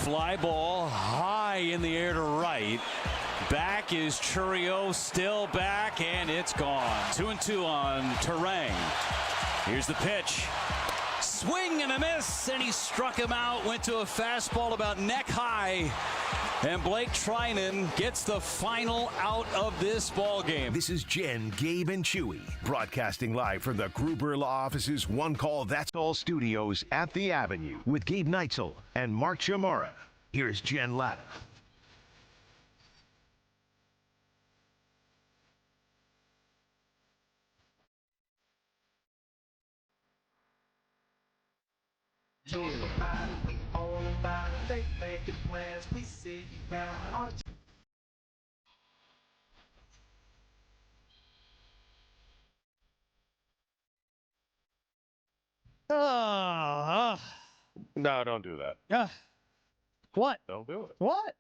Fly ball high in the air to right. Back is Churio, still back, and it's gone. 2-2 on Terang. Here's the pitch. Swing and a miss, and he struck him out. Went to a fastball about neck high. And Blake Trinan gets the final out of this ball game. This is Jen, Gabe, and Chewy, broadcasting live from the Gruber Law Office's One Call That's All studios at the Avenue with Gabe Neitzel and Mark Chamara. Here's Jen Latta. No, don't do that. What? Don't do it. What?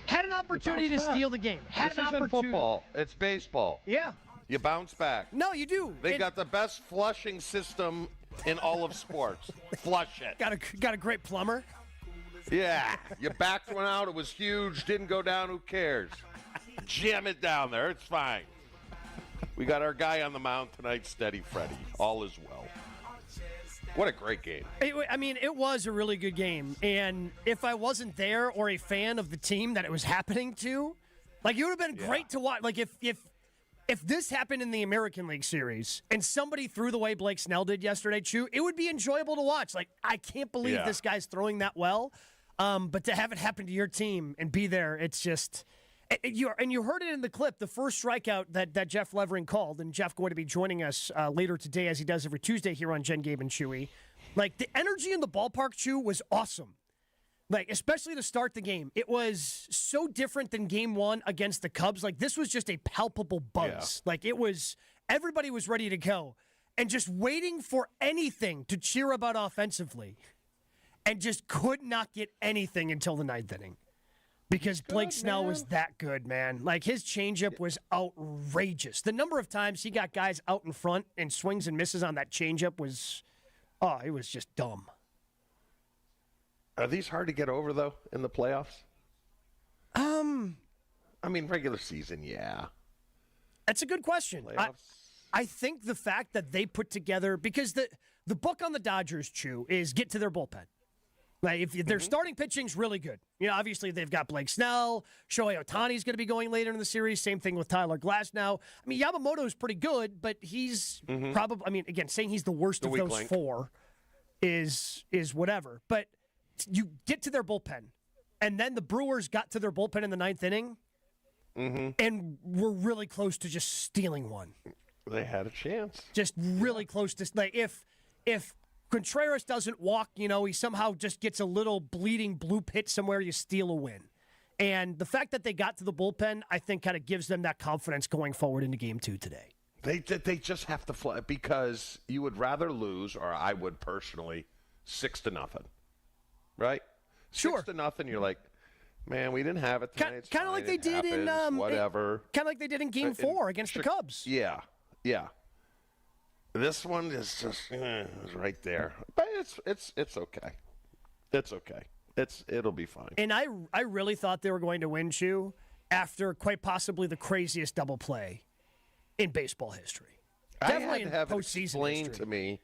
Had an opportunity to steal the game. Had This an isn't opportunity. football. It's baseball. Yeah. You bounce back. No, you do. They got the best flushing system in all of sports. Flush it. Got a great plumber. Yeah. You backed one out. It was huge. Didn't go down. Who cares? Jam it down there. It's fine. We got our guy on the mound tonight, Steady Freddy. All is well. What a great game. It was a really good game. And if I wasn't there or a fan of the team that it was happening to, like, it would have been great to watch. Like, if this happened in the American League Series and somebody threw the way Blake Snell did yesterday, Chew, it would be enjoyable to watch. Like, I can't believe this guy's throwing that well. But to have it happen to your team and be there, it's just... And you heard it in the clip, the first strikeout that Jeff Levering called, and Jeff going to be joining us later today as he does every Tuesday here on Jen, Gabe, and Chewy. Like, the energy in the ballpark, Chew, was awesome. Like, especially to start the game. It was so different than game one against the Cubs. Like, this was just a palpable buzz. Yeah. Like, everybody was ready to go and just waiting for anything to cheer about offensively and just could not get anything until the ninth inning. Because Blake Snell was that good, man. Like, his changeup was outrageous. The number of times he got guys out in front and swings and misses on that changeup was, it was just dumb. Are these hard to get over, though, in the playoffs? Regular season, yeah. That's a good question. I think the fact that they put together, because the book on the Dodgers, Chew, is get to their bullpen. Like, if their starting pitching's really good. Obviously they've got Blake Snell. Shohei Ohtani's going to be going later in the series. Same thing with Tyler Glasnow. Yamamoto's pretty good, but he's probably, again, saying he's the worst of those four is whatever. But you get to their bullpen, and then the Brewers got to their bullpen in the ninth inning, and were really close to just stealing one. They had a chance. Just really close to, like, if Contreras doesn't walk, he somehow just gets a little bleeding bloop hit somewhere, you steal a win. And the fact that they got to the bullpen, I think, kind of gives them that confidence going forward into Game 2 today. They just have to fly, because you would rather lose, or I would personally, 6-0, right? Sure. 6-0, you're like, man, we didn't have it tonight. Kind of like they did in whatever. Kind of like they did in Game 4 against the Cubs. Yeah. This one is just it's right there, but it's okay. It's okay. It'll be fine. And I really thought they were going to win, Chew, after quite possibly the craziest double play in baseball history. Definitely in postseason explained history. to me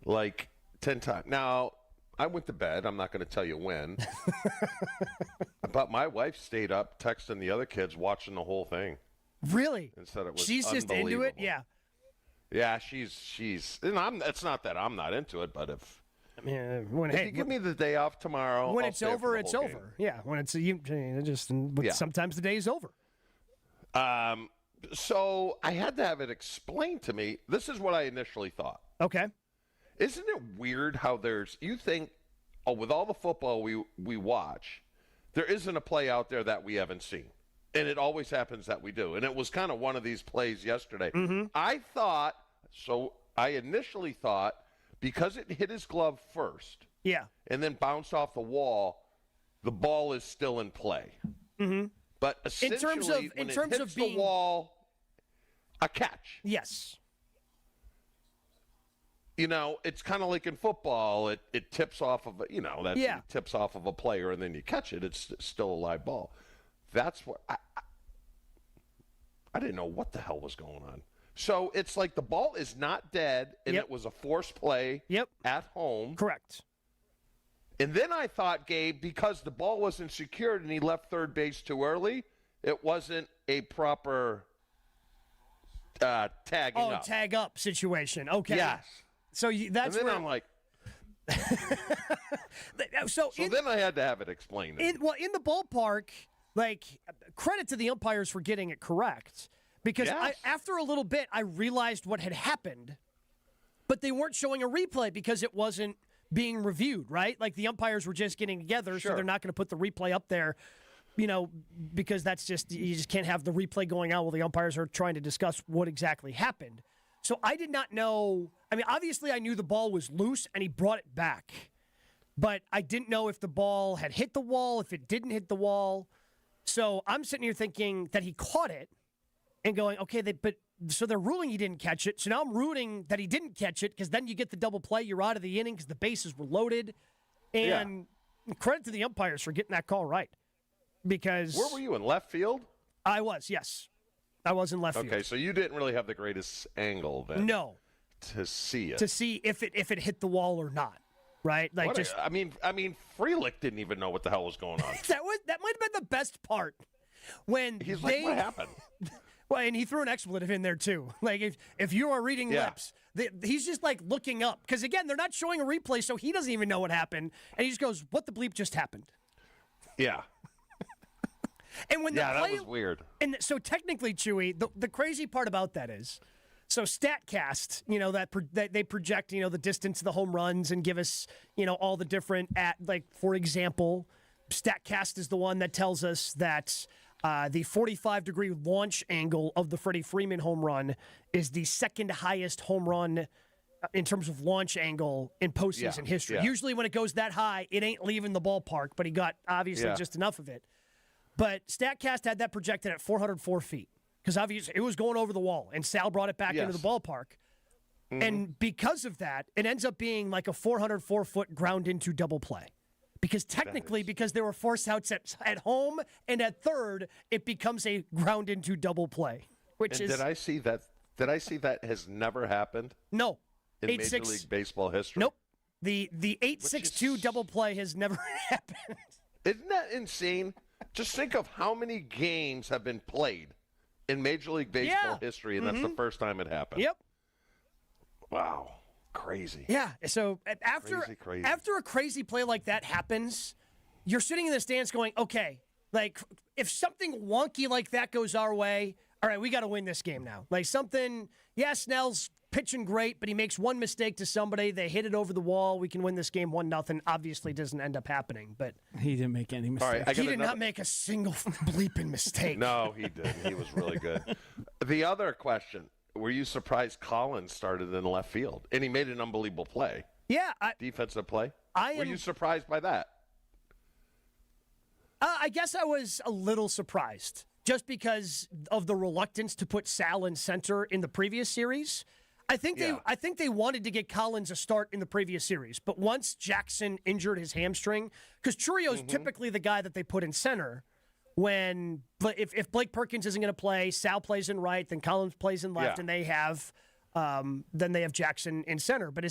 like 10 times. Now, I went to bed. I'm not going to tell you when, but my wife stayed up texting the other kids, watching the whole thing. Really? And said it was She's just into it. Yeah. Yeah, she's. And it's not that I'm not into it, but if you give me the day off tomorrow, when I'll it's over, it's over. Game. Yeah, when it's sometimes the day is over. So I had to have it explained to me. This is what I initially thought. Okay. Isn't it weird how you think, with all the football we watch, there isn't a play out there that we haven't seen. And it always happens that we do. And it was kind of one of these plays yesterday. I initially thought, because it hit his glove first, and then bounced off the wall, the ball is still in play. Mm-hmm. But essentially, when it hits the wall, a catch. Yes. it's kind of like in football. It tips off of it tips off of a player, and then you catch it. It's still a live ball. That's what I didn't know what the hell was going on. So it's like the ball is not dead, and it was a forced play at home. Correct. And then I thought, Gabe, because the ball wasn't secured and he left third base too early, it wasn't a proper tagging up. Tag up situation. Okay. Yes. So that's and then where I'm like, so then I had to have it explained. In the ballpark, credit to the umpires for getting it correct. Because after a little bit, I realized what had happened, but they weren't showing a replay because it wasn't being reviewed, right? Like the umpires were just getting together, so they're not going to put the replay up there, because you just can't have the replay going on while the umpires are trying to discuss what exactly happened. So I did not know. I mean, obviously I knew the ball was loose and he brought it back, but I didn't know if the ball had hit the wall, if it didn't hit the wall. So I'm sitting here thinking that he caught it. And going, okay, so they're ruling he didn't catch it. So now I'm rooting that he didn't catch it because then you get the double play. You're out of the inning because the bases were loaded. And credit to the umpires for getting that call right. Because where were you, in left field? I was, yes. I was in left field. Okay, so you didn't really have the greatest angle then. No. To see it. To see if it hit the wall or not. Right? I mean, Frelick didn't even know what the hell was going on. that might have been the best part. When he's like, what happened? Well, and he threw an expletive in there, too. Like, if you are reading lips, he's just, looking up. Because, again, they're not showing a replay, so he doesn't even know what happened. And he just goes, what the bleep just happened? Yeah. And when that was weird. And so, technically, Chewy, the crazy part about that is, so StatCast, that they project, the distance of the home runs and give us, all the different, for example, StatCast is the one that tells us that the 45-degree launch angle of the Freddie Freeman home run is the second highest home run in terms of launch angle in postseason history. Yeah. Usually when it goes that high, it ain't leaving the ballpark, but he got obviously just enough of it. But StatCast had that projected at 404 feet because obviously it was going over the wall, and Sal brought it back into the ballpark. Mm-hmm. And because of that, it ends up being like a 404-foot ground into double play. Because technically, because there were force outs at home and at third, it becomes a ground into double play. Did I see that? Did I see that has never happened? No. In Major League Baseball history? Nope. The 8-6-2 double play has never happened. Isn't that insane? Just think of how many games have been played in Major League Baseball history, and that's the first time it happened. Yep. Wow. Crazy. Yeah. So after a crazy play like that happens, you're sitting in the stands going, okay, if something wonky like that goes our way, all right, we got to win this game now. Snell's pitching great, but he makes one mistake to somebody. They hit it over the wall. We can win this game 1-0. Obviously, doesn't end up happening, but he didn't make any mistakes. Right, he did not make a single bleeping mistake. No, he didn't. He was really good. The other question. Were you surprised Collins started in left field? And he made an unbelievable play. Yeah. Defensive play? Were you surprised by that? I guess I was a little surprised just because of the reluctance to put Sal in center in the previous series. I think they wanted to get Collins a start in the previous series, but once Jackson injured his hamstring, because Churio's typically the guy that they put in center, if Blake Perkins isn't going to play, Sal plays in right, then Collins plays in left, and they have Jackson in center. But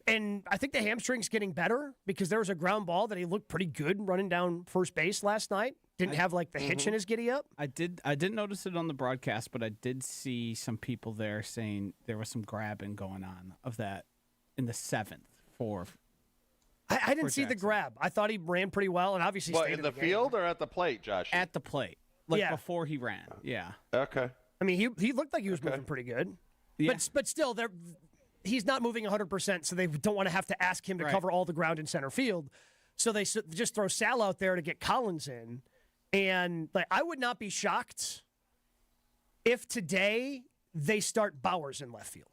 and I think the hamstring's getting better because there was a ground ball that he looked pretty good running down first base last night. Didn't have the hitch in his giddy up. I didn't notice it on the broadcast, but I did see some people there saying there was some grabbing going on of that in the seventh for. I didn't see the grab. I thought he ran pretty well, and obviously stayed in the field or at the plate, Josh? At the plate, before he ran. Yeah. Okay. I mean, he looked like he was moving pretty good. Yeah. But still, he's not moving 100%, so they don't want to have to ask him to cover all the ground in center field. So they just throw Sal out there to get Collins in. And I would not be shocked if today they start Bowers in left field.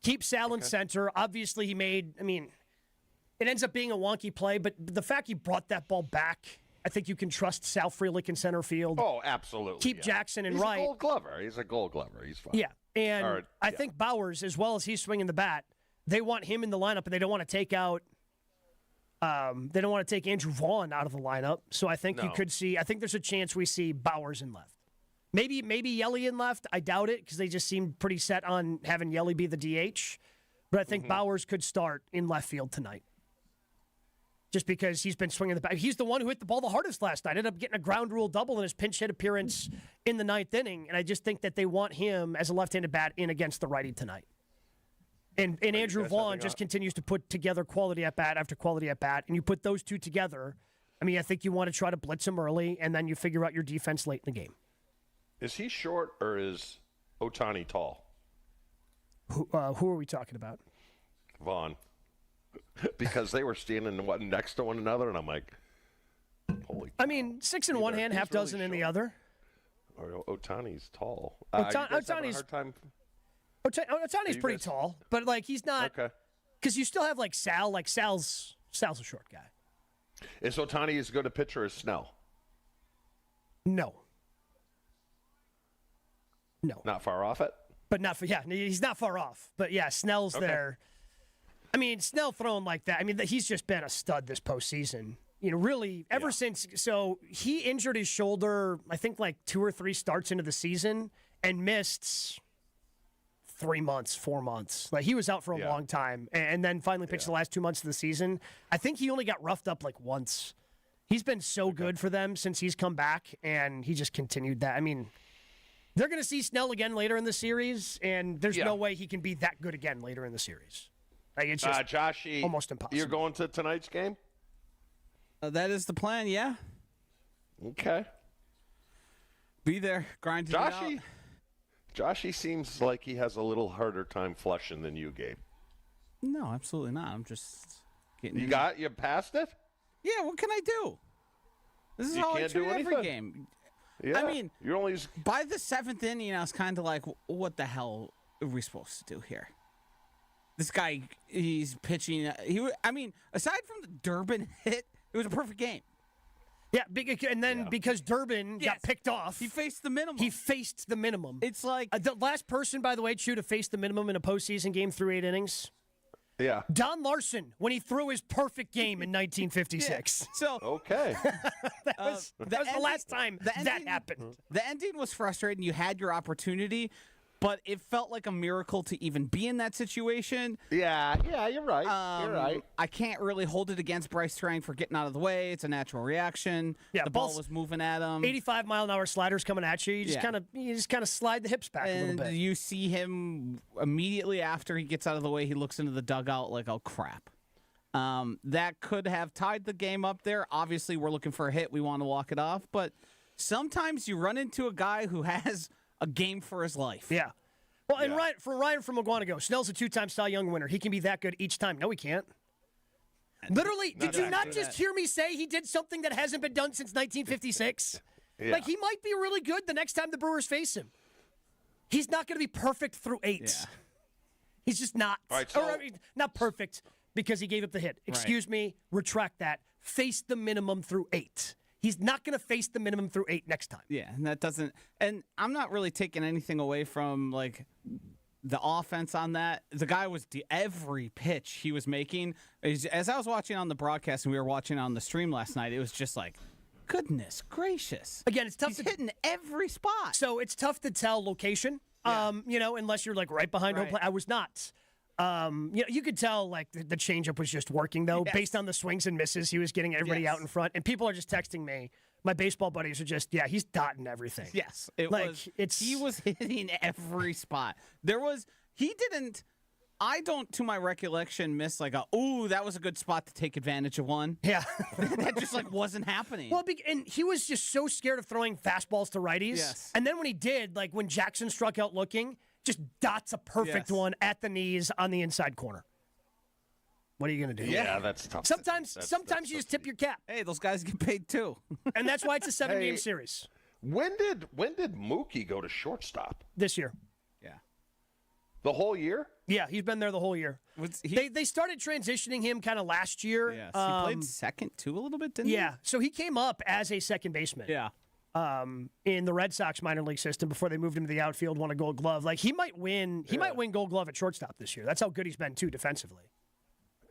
Keep Sal in center. Obviously, it ends up being a wonky play, but the fact he brought that ball back, I think you can trust Sal Frelick in center field. Oh, absolutely. Keep Jackson in He's right. He's a Gold Glover. He's a Gold Glover. He's fine. Yeah, And I think Bowers, as well as he's swinging the bat, they want him in the lineup, and they don't want to take out. They don't want to take Andrew Vaughn out of the lineup. So I think you could see. I think there's a chance we see Bowers in left. Maybe Yelly in left. I doubt it because they just seem pretty set on having Yelly be the DH. But I think Bowers could start in left field tonight. Just because he's been swinging the bat. He's the one who hit the ball the hardest last night. Ended up getting a ground rule double in his pinch hit appearance in the 9th inning. And I just think that they want him as a left-handed bat in against the righty tonight. And Andrew Vaughn just continues to put together quality at bat after quality at bat. And you put those two together, I mean, I think you want to try to blitz him early, and then you figure out your defense late in the game. Is he short or is Ohtani tall? Who are we talking about? Vaughn. Because they were standing next to one another, and I'm like, holy. I mean, 6 in one hand, half dozen in the other. Or Ohtani's tall. Ohtani's pretty tall, but like he's not. Okay. Because you still have like Sal. Like Sal's a short guy. Is Ohtani as good a pitcher as Snell? No. Not far off it? But not for, he's not far off. But yeah, Snell's there. I mean, Snell throwing like that. I mean, he's just been a stud this postseason. You know, really, ever since. So he injured his shoulder, I think, like 2 or 3 starts into the season and missed 3 months, 4 months. Like, he was out for a long time and then finally pitched the last 2 months of the season. I think he only got roughed up like once. He's been so good for them since he's come back, and he just continued that. I mean, they're going to see Snell again later in the series, and there's no way he can be that good again later in the series. Like, it's just Joshy, almost impossible. You're going to tonight's game? That is the plan, yeah. Okay. Be there, grinding it out. Joshy seems like he has a little harder time flushing than you, Gabe. No, absolutely not. I'm just getting. You passed it? Yeah. What can I do? This is how I treat every game. Yeah. I mean, you're only by the 7th inning, I was kind of like, "What the hell are we supposed to do here?" This guy, he's pitching. I mean, aside from the Durbin hit, it was a perfect game. Yeah, and then because Durbin got picked off, he faced the minimum. It's like the last person, by the way, to face the minimum in a postseason game through 8 innings. Yeah, Don Larson when he threw his perfect game in 1956. So okay, that was the last time that happened. The ending was frustrating. You had your opportunity, but it felt like a miracle to even be in that situation. Yeah, you're right. You're right. I can't really hold it against Bryce Trang for getting out of the way. It's a natural reaction. Yeah, the ball was moving at him. 85-mile-an-hour sliders coming at you. You just kind of slide the hips back a little bit. You see him immediately after he gets out of the way. He looks into the dugout like, "Oh crap." That could have tied the game up there. Obviously, we're looking for a hit. We want to walk it off, but sometimes you run into a guy who has a game for his life. Yeah. Well, and Ryan from Aguanago, Snell's a 2-time Cy Young winner. He can be that good each time. No, he can't. Literally, did you not just hear me say he did something that hasn't been done since 1956? Yeah. Like, he might be really good the next time the Brewers face him. He's not going to be perfect through 8. Yeah. He's just not. All right, so, I mean, not perfect because he gave up the hit. Excuse me, retract that. Face the minimum through 8. He's not going to face the minimum through 8 next time. Yeah, and that doesn't. And I'm not really taking anything away from like the offense on that. The guy was every pitch he was making. As I was watching on the broadcast and we were watching on the stream last night, it was just like, goodness gracious. Again, it's tough. He's hitting every spot. So it's tough to tell location. Yeah. Unless you're like right behind home plate. I was not. You could tell like the changeup was just working though, based on the swings and misses. He was getting everybody out in front, and people are just texting me. My baseball buddies are just, he's dotting everything. Yes, he was hitting every spot. I don't, to my recollection, miss like that was a good spot to take advantage of one. Yeah. That just like wasn't happening. Well, and he was just so scared of throwing fastballs to righties. Yes. And then when he did, like when Jackson struck out looking, just dots a perfect one at the knees on the inside corner. What are you going to do? Yeah, that's tough. Sometimes you just tip your cap. Hey, those guys get paid too. And that's why it's a 7-game series. When did Mookie go to shortstop? This year. Yeah. The whole year? Yeah, he's been there the whole year. They started transitioning him kind of last year. Yes, he played second too a little bit, didn't he? Yeah, so he came up as a second baseman. Yeah. in the Red Sox minor league system before they moved him to the outfield, won a Gold Glove. Like, he might win. He might win Gold Glove at shortstop this year. That's how good he's been too defensively.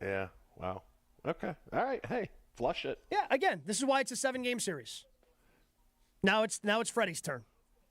Yeah. Wow. Okay. All right. Hey, flush it. Yeah. Again, this is why it's a 7-game series. Now it's Freddie's turn.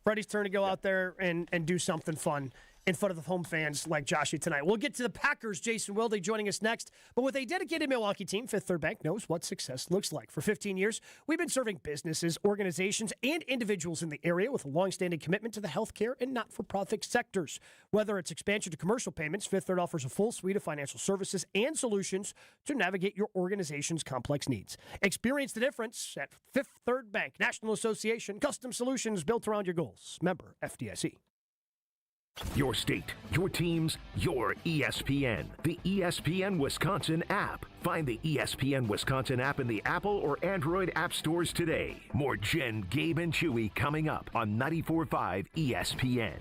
Freddie's turn to go out there and do something fun in front of the home fans like Joshy tonight. We'll get to the Packers. Jason Wilde joining us next. But with a dedicated Milwaukee team, Fifth Third Bank knows what success looks like. For 15 years, we've been serving businesses, organizations, and individuals in the area with a long-standing commitment to the healthcare and not-for-profit sectors. Whether it's expansion to commercial payments, Fifth Third offers a full suite of financial services and solutions to navigate your organization's complex needs. Experience the difference at Fifth Third Bank, National Association, custom solutions built around your goals. Member FDIC. Your state, your teams, your ESPN. The ESPN Wisconsin app. Find the ESPN Wisconsin app in the Apple or Android app stores today. More Jen, Gabe, and Chewy coming up on 94.5 ESPN.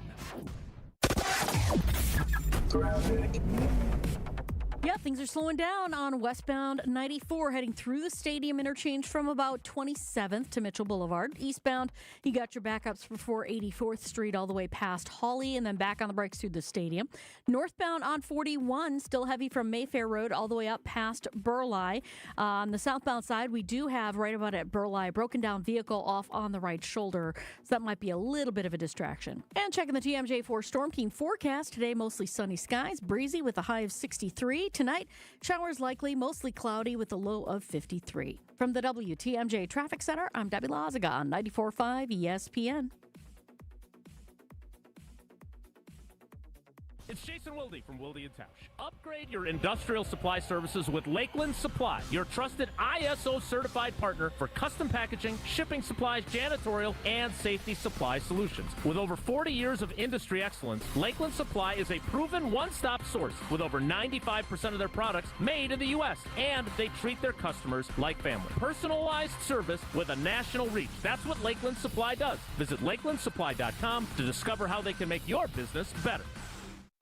Yeah, things are slowing down on westbound 94, heading through the stadium interchange from about 27th to Mitchell Boulevard. Eastbound, you got your backups before 84th Street all the way past Hawley and then back on the brakes through the stadium. Northbound on 41, still heavy from Mayfair Road all the way up past Burleigh. On the southbound side, we do have right about at Burleigh, a broken down vehicle off on the right shoulder, so that might be a little bit of a distraction. And checking the TMJ4 Storm Team forecast, today mostly sunny skies, breezy with a high of 63. Tonight, showers likely, mostly cloudy with a low of 53. From the WTMJ Traffic Center, I'm Debbie Lazaga on 94.5 ESPN. It's Jason Wilde from Wilde & Tausch. Upgrade your industrial supply services with Lakeland Supply, your trusted ISO-certified partner for custom packaging, shipping supplies, janitorial, and safety supply solutions. With over 40 years of industry excellence, Lakeland Supply is a proven one-stop source with over 95% of their products made in the U.S., and they treat their customers like family. Personalized service with a national reach. That's what Lakeland Supply does. Visit lakelandsupply.com to discover how they can make your business better.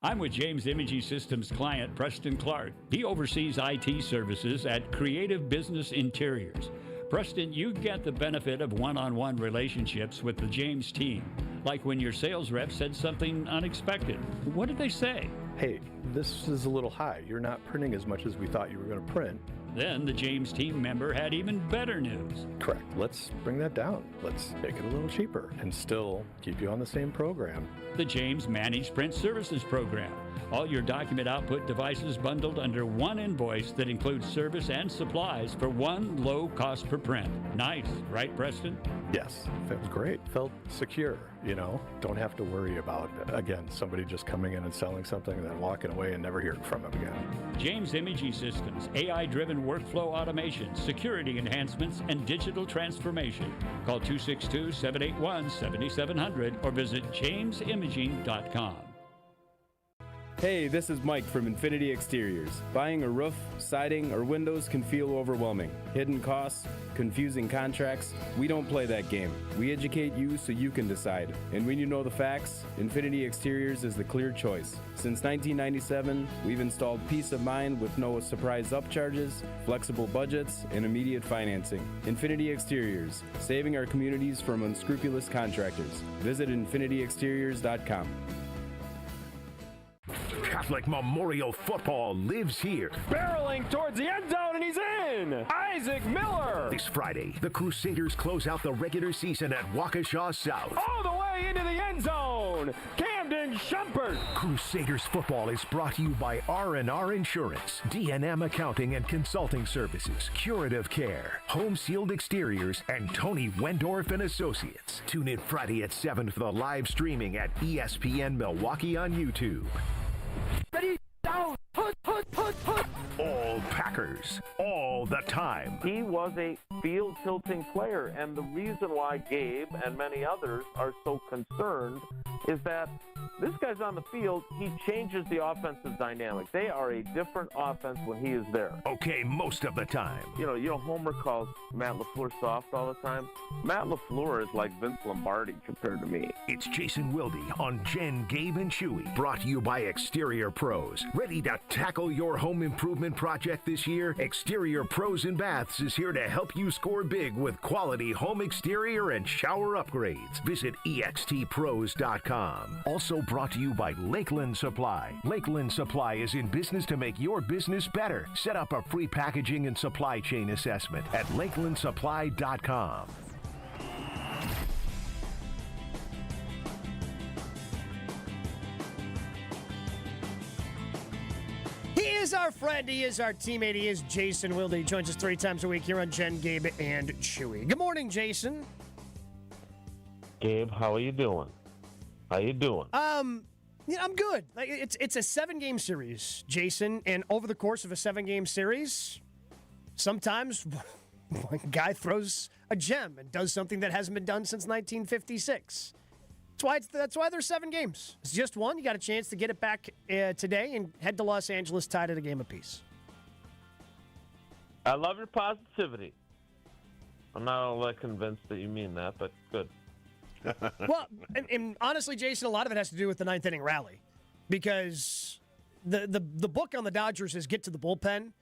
I'm with James Imaging Systems client Preston Clark. He oversees IT services at Creative Business Interiors. Preston, you get the benefit of one-on-one relationships with the James team, like when your sales rep said something unexpected. What did they say? Hey, this is a little high. You're not printing as much as we thought you were going to print. Then the James team member had even better news. Correct. Let's bring that down. Let's make it a little cheaper and still keep you on the same program. The James Managed Print Services Program. All your document output devices bundled under one invoice that includes service and supplies for one low cost per print. Nice, right, Preston? Yes, felt great. Felt secure, you know. Don't have to worry about, again, somebody just coming in and selling something and then walking away and never hearing from them again. James Imaging Systems, AI-driven workflow automation, security enhancements, and digital transformation. Call 262-781-7700 or visit jamesimaging.com. Hey, this is Mike from Infinity Exteriors. Buying a roof, siding, or windows can feel overwhelming. Hidden costs, confusing contracts. We don't play that game. We educate you so you can decide. And when you know the facts, Infinity Exteriors is the clear choice. Since 1997, we've installed peace of mind with no surprise upcharges, flexible budgets, and immediate financing. Infinity Exteriors, saving our communities from unscrupulous contractors. Visit infinityexteriors.com. Catholic Memorial Football lives here. Barreling towards the end zone, and he's in! Isaac Miller! This Friday, the Crusaders close out the regular season at Waukesha South. All the way into the end zone! Camden Shumpert! Crusaders football is brought to you by R&R Insurance, D&M Accounting and Consulting Services, Curative Care, Home Sealed Exteriors, and Tony Wendorf and Associates. Tune in Friday at 7 for the live streaming at ESPN Milwaukee on YouTube. Ready, down, put. All Packers, all the time. He was a field-tilting player, and the reason why Gabe and many others are so concerned is that this guy's on the field, he changes the offensive dynamic. They are a different offense when he is there. Okay, most of the time. You know, Homer calls Matt LaFleur soft all the time. Matt LaFleur is like Vince Lombardi compared to me. It's Jason Wilde on Jen, Gabe, and Chewy. Brought to you by Exterior Pros. Ready to tackle your home improvement project this year? Exterior Pros and Baths is here to help you score big with quality home exterior and shower upgrades. Visit extpros.com. Also brought to you by Lakeland Supply. Lakeland Supply is in business to make your business better. Set up a free packaging and supply chain assessment at lakelandsupply.com. He is our friend. He is our teammate. He is Jason Wilde. He joins us 3 times a week here on Jen, Gabe, and Chewy. Good morning, Jason. Gabe, how are you doing? How you doing? Yeah, I'm good. Like, it's a 7-game series, Jason, and over the course of a 7-game series, sometimes one guy throws a gem and does something that hasn't been done since 1956. That's why there's 7 games. It's just one. You got a chance to get it back today and head to Los Angeles tied at a game apiece. I love your positivity. I'm not all that convinced that you mean that, but good. Well, and honestly, Jason, a lot of it has to do with the 9th inning rally, because the book on the Dodgers is get to the bullpen,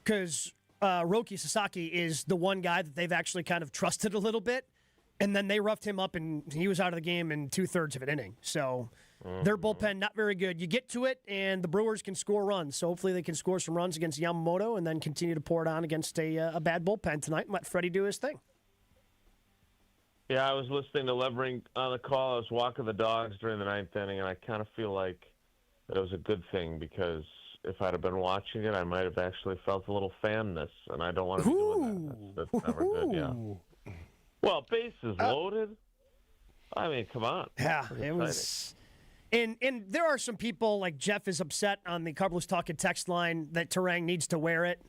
because Roki Sasaki is the one guy that they've actually kind of trusted a little bit, and then they roughed him up, and he was out of the game in 2/3 of an inning. So their bullpen, not very good. You get to it, and the Brewers can score runs. So hopefully they can score some runs against Yamamoto and then continue to pour it on against a bad bullpen tonight and let Freddie do his thing. Yeah, I was listening to Levering on the call. I was walking the dogs during the 9th inning, and I kind of feel like that it was a good thing, because if I'd have been watching it, I might have actually felt a little fanness, and I don't want to be doing that. That's never good, yeah. Well, bases loaded. I mean, come on. Yeah, it was. And there are some people, like Jeff is upset on the Cardinals Talking text line that Terang needs to wear it.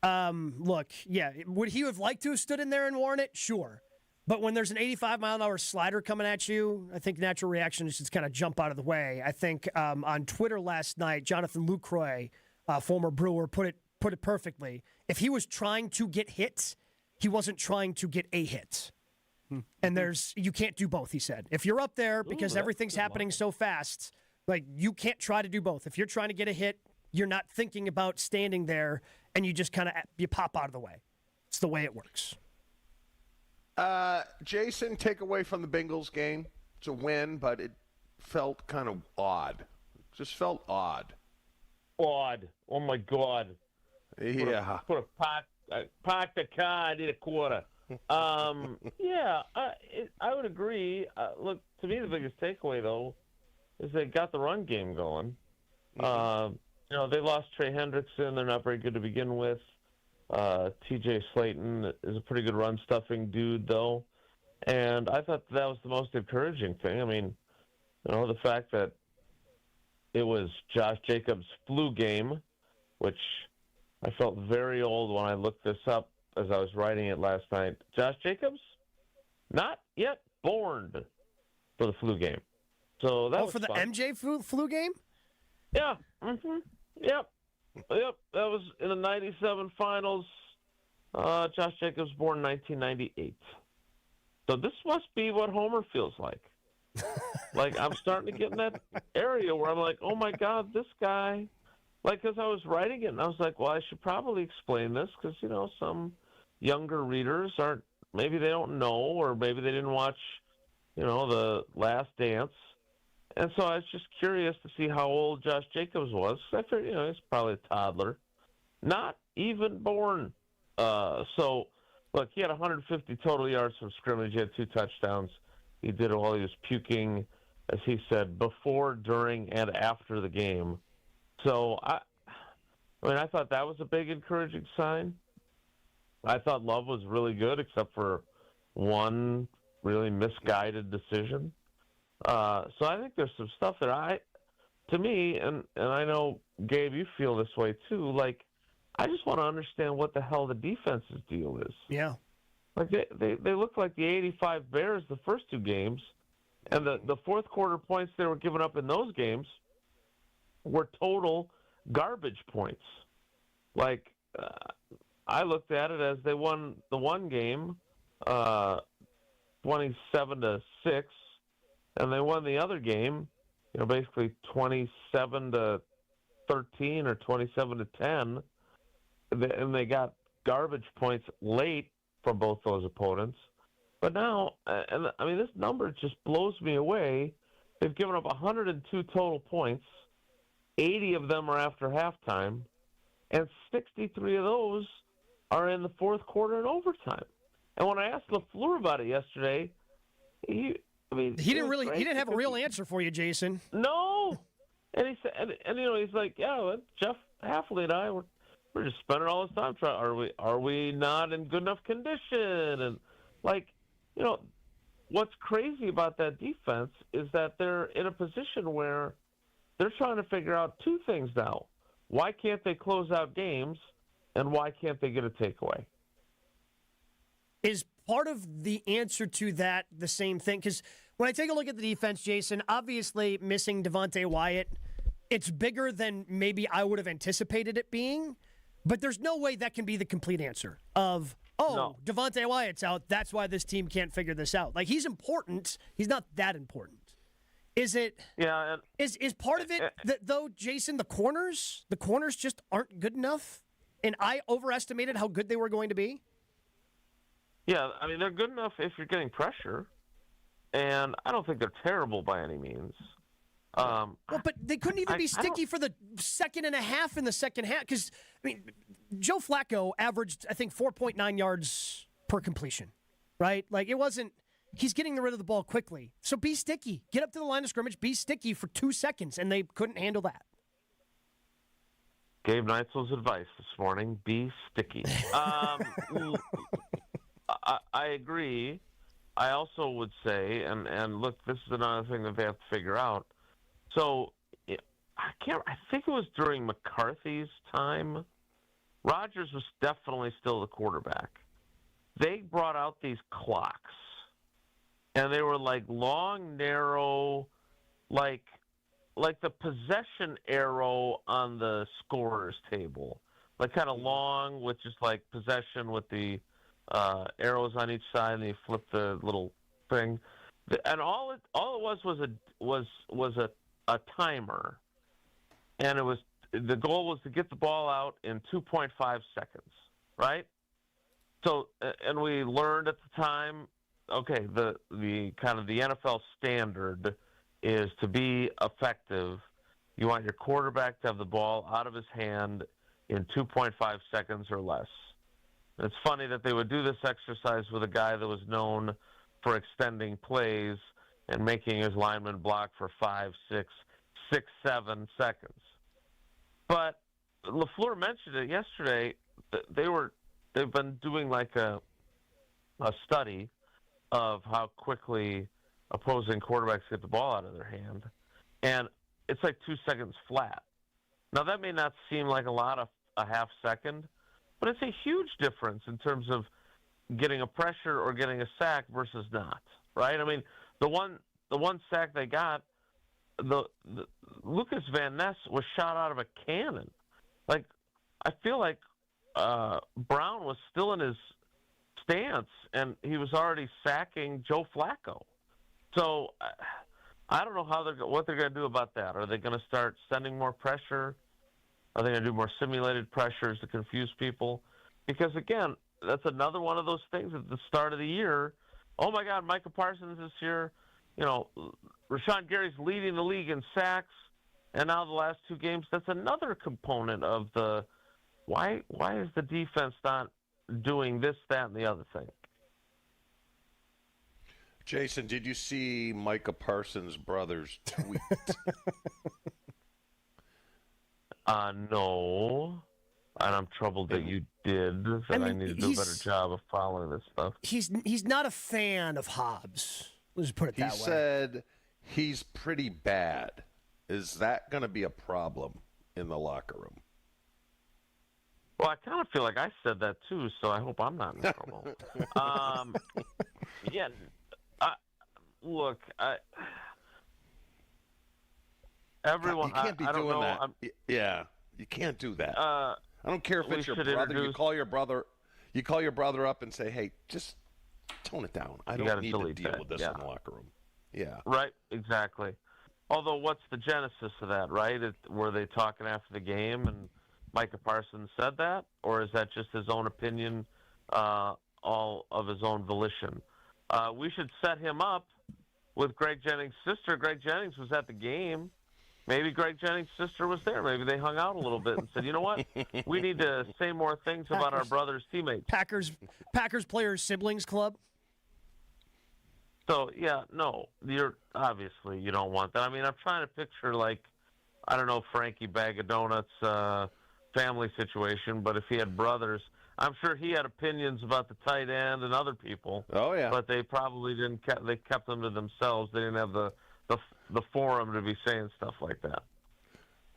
Look, yeah, would he have liked to have stood in there and worn it? Sure. But when there's an 85-mile-an-hour slider coming at you, I think natural reaction is just kind of jump out of the way. I think on Twitter last night, Jonathan Lucroy, former Brewer, put it perfectly. If he was trying to get hit, he wasn't trying to get a hit. And you can't do both, he said. If you're up there, because everything's happening so fast, like, you can't try to do both. If you're trying to get a hit, you're not thinking about standing there, and you just kind of you pop out of the way. It's the way it works. Jason, take away from the Bengals game. It's a win, but it felt kind of odd. Just felt odd. Odd. Oh, my God. Yeah. Park the car. I need a quarter. Yeah, I would agree. Look, to me, the biggest takeaway, though, is they got the run game going. Mm-hmm. They lost Trey Hendrickson. They're not very good to begin with. TJ Slayton is a pretty good run-stuffing dude, though. And I thought that was the most encouraging thing. I mean, the fact that it was Josh Jacobs' flu game, which I felt very old when I looked this up as I was writing it last night. Josh Jacobs, not yet born for the flu game. So that was for the fun. MJ flu game? Yeah. Mm-hmm. Yep. That was in the 97 finals. Josh Jacobs born in 1998. So this must be what Homer feels like. Like, I'm starting to get in that area where I'm like, oh, my God, this guy. Like, because I was writing it, and I was like, well, I should probably explain this because, some younger readers maybe they don't know, or maybe they didn't watch, The Last Dance. And so I was just curious to see how old Josh Jacobs was. I figured, he's probably a toddler. Not even born. So, look, he had 150 total yards from scrimmage. He had 2 touchdowns. He did it while he was puking, as he said, before, during, and after the game. So, I thought that was a big encouraging sign. I thought Love was really good, except for one really misguided decision. So I think there's some stuff that to me, and I know, Gabe, you feel this way too, like, I just want to understand what the hell the defense's deal is. Yeah. Like, they look like the 85 Bears the first 2 games, And the fourth quarter points they were giving up in those games were total garbage points. Like, I looked at it as they won the one game 27-6, and they won the other game, basically 27-13 or 27-10, and they got garbage points late from both those opponents. But now, this number just blows me away. They've given up 102 total points. 80 of them are after halftime, and 63 of those are in the fourth quarter and overtime. And when I asked LaFleur about it yesterday, he didn't have a real answer for you, Jason. No, and he said, he's like, yeah, Jeff Hafley and I we're just spending all this time trying. Are we not in good enough condition? And what's crazy about that defense is that they're in a position where they're trying to figure out two things now. Why can't they close out games, and why can't they get a takeaway? Is part of the answer to that the same thing? Because when I take a look at the defense, Jason, obviously missing Devontae Wyatt, it's bigger than maybe I would have anticipated it being, but there's no way that can be the complete answer of, Devontae Wyatt's out, that's why this team can't figure this out. Like, he's important. He's not that important. Is it? Yeah. Is part of it that, though, Jason, the corners just aren't good enough, and I overestimated how good they were going to be? Yeah, they're good enough if you're getting pressure, and I don't think they're terrible by any means. But they couldn't even be sticky for the second and a half in the second half because, Joe Flacco averaged, I think, 4.9 yards per completion, right? Like, it wasn't – he's getting rid of the ball quickly. So be sticky. Get up to the line of scrimmage, be sticky for 2 seconds, and they couldn't handle that. Gabe Neitzel's advice this morning, be sticky. I agree. I also would say, and look, this is another thing that they have to figure out. So, I think it was during McCarthy's time. Rodgers was definitely still the quarterback. They brought out these clocks, and they were like long, narrow, like the possession arrow on the scorer's table, like kind of long with just like possession with the arrows on each side, and you flip the little thing, and all it was a timer, and the goal was to get the ball out in 2.5 seconds, right? So, and we learned at the time, okay, the kind of the NFL standard is to be effective. You want your quarterback to have the ball out of his hand in 2.5 seconds or less. It's funny that they would do this exercise with a guy that was known for extending plays and making his lineman block for 5, 6, 7 seconds. But LaFleur mentioned it yesterday. They've been doing like a study of how quickly opposing quarterbacks get the ball out of their hand, and it's like 2 seconds flat. Now that may not seem like a half second, but it's a huge difference in terms of getting a pressure or getting a sack versus not, right? The one sack they got, the Lucas Van Ness was shot out of a cannon. Like, I feel like Brown was still in his stance, and he was already sacking Joe Flacco. So I don't know what they're going to do about that. Are they going to start sending more pressure? Are they going to do more simulated pressures to confuse people? Because, again, that's another one of those things at the start of the year. Oh, my God, Micah Parsons is here. Rashawn Gary's leading the league in sacks. And now the last 2 games, that's another component of the why is the defense not doing this, that, and the other thing? Jason, did you see Micah Parsons' brother's tweet? No. And I'm troubled that you did. I need to do a better job of following this stuff. He's not a fan of Hobbs. Let's put it that way. He said he's pretty bad. Is that going to be a problem in the locker room? Well, I kind of feel like I said that too, so I hope I'm not in trouble. Yeah. Look, everyone. You can't be I don't doing know. that. Yeah, you can't do that. I don't care if it's your brother. Introduce... You call your brother up and say, "Hey, just tone it down. I don't need to deal with this in the locker room." Yeah. Right. Exactly. Although, what's the genesis of that? Right? Were they talking after the game and Micah Parsons said that, or is that just his own opinion, all of his own volition? We should set him up with Greg Jennings' sister. Greg Jennings was at the game. Maybe Greg Jennings' sister was there. Maybe they hung out a little bit and said, you know what? We need to say more things about our brother's teammates. Packers Players Siblings Club. So, yeah, no, obviously you don't want that. I mean, I'm trying to picture, like, I don't know, Frankie Bag of Donuts' family situation, but if he had brothers, I'm sure he had opinions about the tight end and other people. Oh, yeah. But they probably didn't. They kept them to themselves. They didn't have the forum to be saying stuff like that.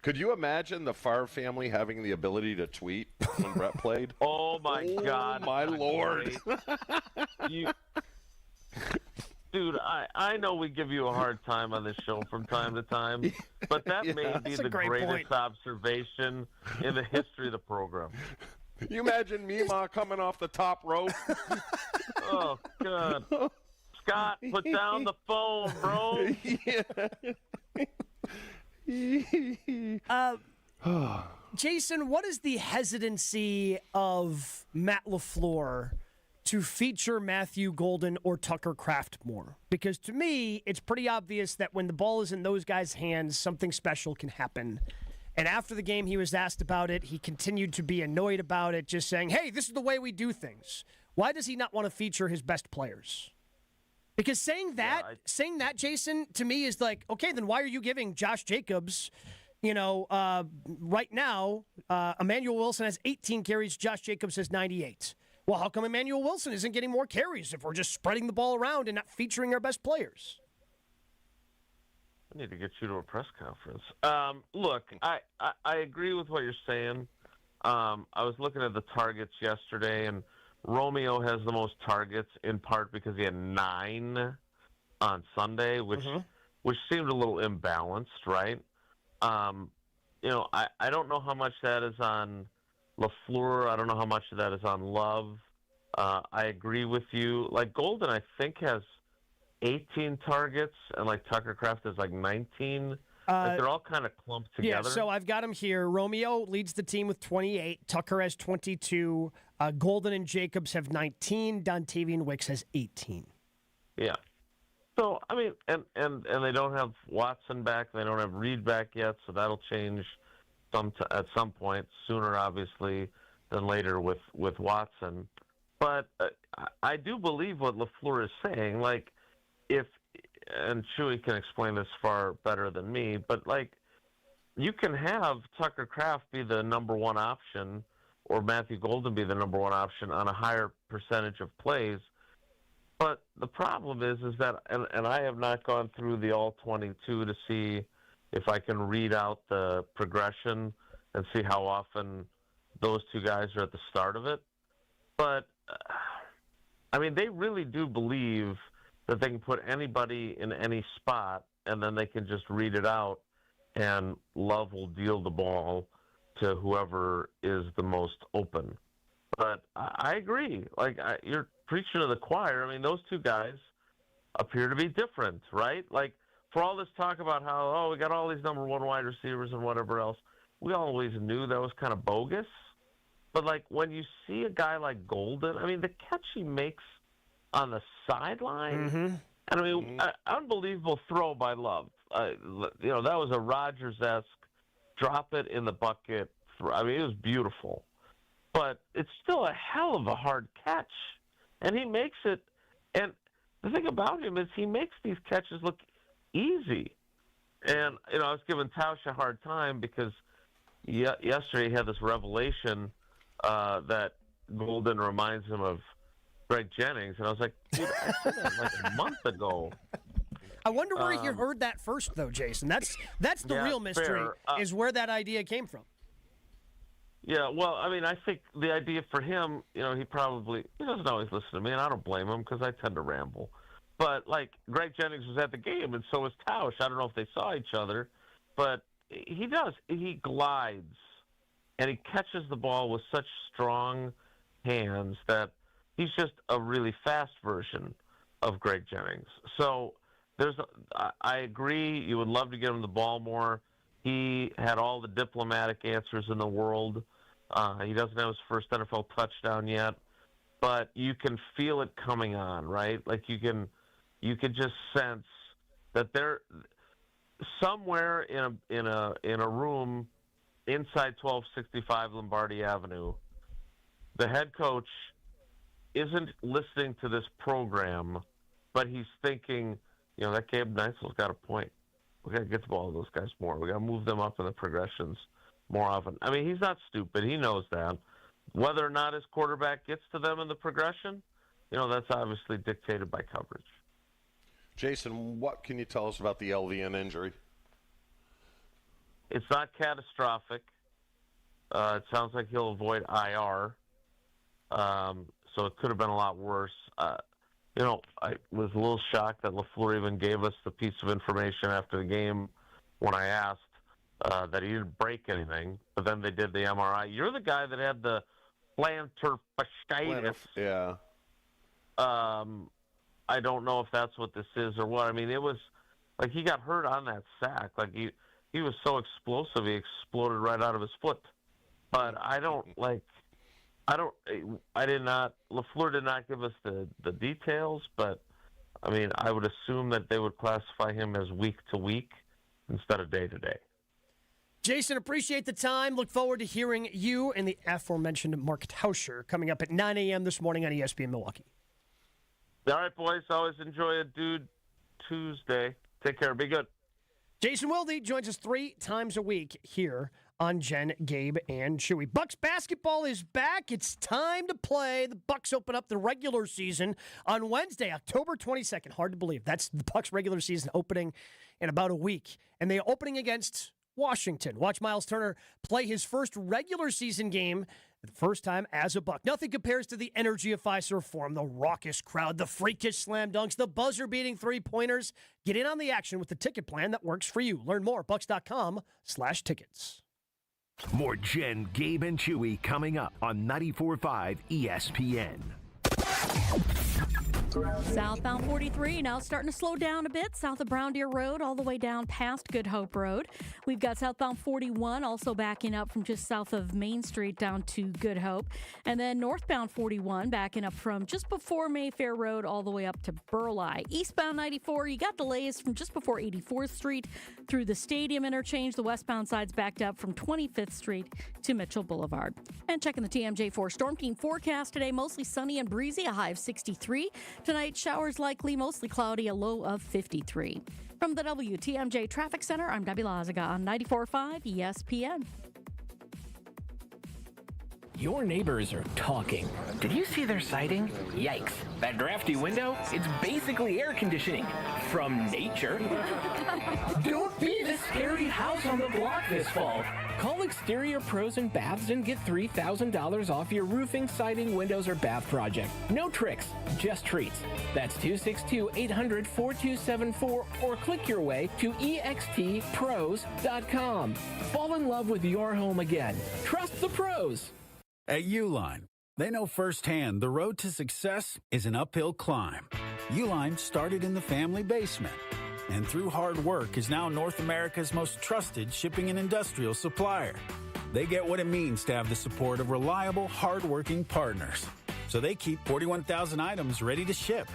Could you imagine the Favre family having the ability to tweet when Brett played? Oh, my God. My Lord. Dude, I know we give you a hard time on this show from time to time, but that may be the greatest observation in the history of the program. You imagine Mima coming off the top rope? Oh, God. Scott, put down the phone, bro. Jason, what is the hesitancy of Matt LaFleur to feature Matthew Golden or Tucker Kraft more? Because to me, it's pretty obvious that when the ball is in those guys' hands, something special can happen. And after the game, he was asked about it. He continued to be annoyed about it, just saying, hey, this is the way we do things. Why does he not want to feature his best players? Because saying that, Jason, to me is like, okay, then why are you giving Josh Jacobs, right now, Emmanuel Wilson has 18 carries, Josh Jacobs has 98. Well, how come Emmanuel Wilson isn't getting more carries if we're just spreading the ball around and not featuring our best players? I need to get you to a press conference. Look, I agree with what you're saying. I was looking at the targets yesterday, and Romeo has the most targets in part because he had 9 on Sunday, which seemed a little imbalanced, right? I don't know how much that is on LaFleur. I don't know how much of that is on Love. I agree with you. Like, Golden, I think, has 18 targets, and like Tucker Kraft is like 19. They're all kind of clumped together. Yeah, so I've got them here. Romeo leads the team with 28. Tucker has 22. Golden and Jacobs have 19. Dontavian Wicks has 18. Yeah. So, I mean, and they don't have Watson back. They don't have Reed back yet, so that'll change at some point, sooner, obviously, than later with Watson. But I do believe what LaFleur is saying. Like, and Chewy can explain this far better than me, but, like, you can have Tucker Kraft be the number one option or Matthew Golden be the number one option on a higher percentage of plays. But the problem is that, and I have not gone through the all 22 to see if I can read out the progression and see how often those two guys are at the start of it. But, I mean, they really do believe that they can put anybody in any spot and then they can just read it out and Love will deal the ball to whoever is the most open. But I agree. Like, you're preaching to the choir. I mean, those two guys appear to be different, right? Like, for all this talk about how, we got all these number one wide receivers and whatever else, we always knew that was kind of bogus. But, like, when you see a guy like Golden, I mean, the catch he makes on the sideline, and I mean, unbelievable throw by Love. That was a Rodgers-esque drop it in the bucket. I mean, it was beautiful. But it's still a hell of a hard catch. And he makes it. And the thing about him is he makes these catches look easy. And, I was giving Tausch a hard time because yesterday he had this revelation that Golden reminds him of Greg Jennings. And I was like, dude, I said that like a month ago. I wonder where he heard that first, though, Jason. That's the real mystery, is where that idea came from. Yeah, well, I mean, I think the idea for him, he doesn't always listen to me, and I don't blame him because I tend to ramble. But, like, Greg Jennings was at the game, and so was Tausch. I don't know if they saw each other, but he does. He glides, and he catches the ball with such strong hands that he's just a really fast version of Greg Jennings. So I agree. You would love to get him the ball more. He had all the diplomatic answers in the world. He doesn't have his first NFL touchdown yet, but you can feel it coming on, right? Like you can just sense that they're somewhere in a room inside 1265 Lombardi Avenue. The head coach isn't listening to this program, but he's thinking, that Gabe Neitzel's got a point. We got to get the ball to those guys more. We got to move them up in the progressions more often. I mean, he's not stupid. He knows that. Whether or not his quarterback gets to them in the progression, that's obviously dictated by coverage. Jason, what can you tell us about the LVN injury? It's not catastrophic. It sounds like he'll avoid IR. So it could have been a lot worse. I was a little shocked that LaFleur even gave us the piece of information after the game when I asked that he didn't break anything. But then they did the MRI. You're the guy that had the plantar fasciitis. Yeah. I don't know if that's what this is or what. I mean, it was like he got hurt on that sack. Like he was so explosive, he exploded right out of his foot. But LaFleur did not give us the details, but I mean, I would assume that they would classify him as week to week instead of day to day. Jason, appreciate the time. Look forward to hearing you and the aforementioned Mark Tauscher coming up at 9 a.m. this morning on ESPN Milwaukee. All right, boys. Always enjoy a Dude Tuesday. Take care. Be good. Jason Wilde joins us 3 times a week here on Jen, Gabe, and Chewy. Bucks basketball is back. It's time to play. The Bucks open up the regular season on Wednesday, October 22nd. Hard to believe. That's the Bucks regular season opening in about a week. And they're opening against Washington. Watch Miles Turner play his first regular season game, the first time as a Buck. Nothing compares to the energy of Fiserv Forum, the raucous crowd, the freakish slam dunks, the buzzer-beating three-pointers. Get in on the action with the ticket plan that works for you. Learn more at bucks.com/tickets. More Jen, Gabe, and Chewy coming up on 94.5 ESPN. Southbound 43 now starting to slow down a bit south of Brown Deer Road all the way down past Good Hope Road. We've got southbound 41 also backing up from just south of Main Street down to Good Hope. And then northbound 41 backing up from just before Mayfair Road all the way up to Burleigh. Eastbound 94, you got delays from just before 84th Street through the Stadium interchange. The westbound side's backed up from 25th Street to Mitchell Boulevard. And checking the TMJ4 Storm Team forecast today, mostly sunny and breezy, a high of 63. Tonight, showers likely, mostly cloudy, a low of 53. From the WTMJ Traffic Center, I'm Debbie Lazaga on 94.5 ESPN. Your neighbors are talking. Did you see their siding? Yikes. That drafty window? It's basically air conditioning. From nature. Don't be the scary house on the block this fall. Call Exterior Pros and Baths and get $3,000 off your roofing, siding, windows, or bath project. No tricks, just treats. That's 262-800-4274 or click your way to extpros.com. Fall in love with your home again. Trust the pros. At Uline, they know firsthand the road to success is an uphill climb. Uline started in the family basement, and through hard work is now North America's most trusted shipping and industrial supplier. They get what it means to have the support of reliable, hard-working partners. So they keep 41,000 items ready to ship.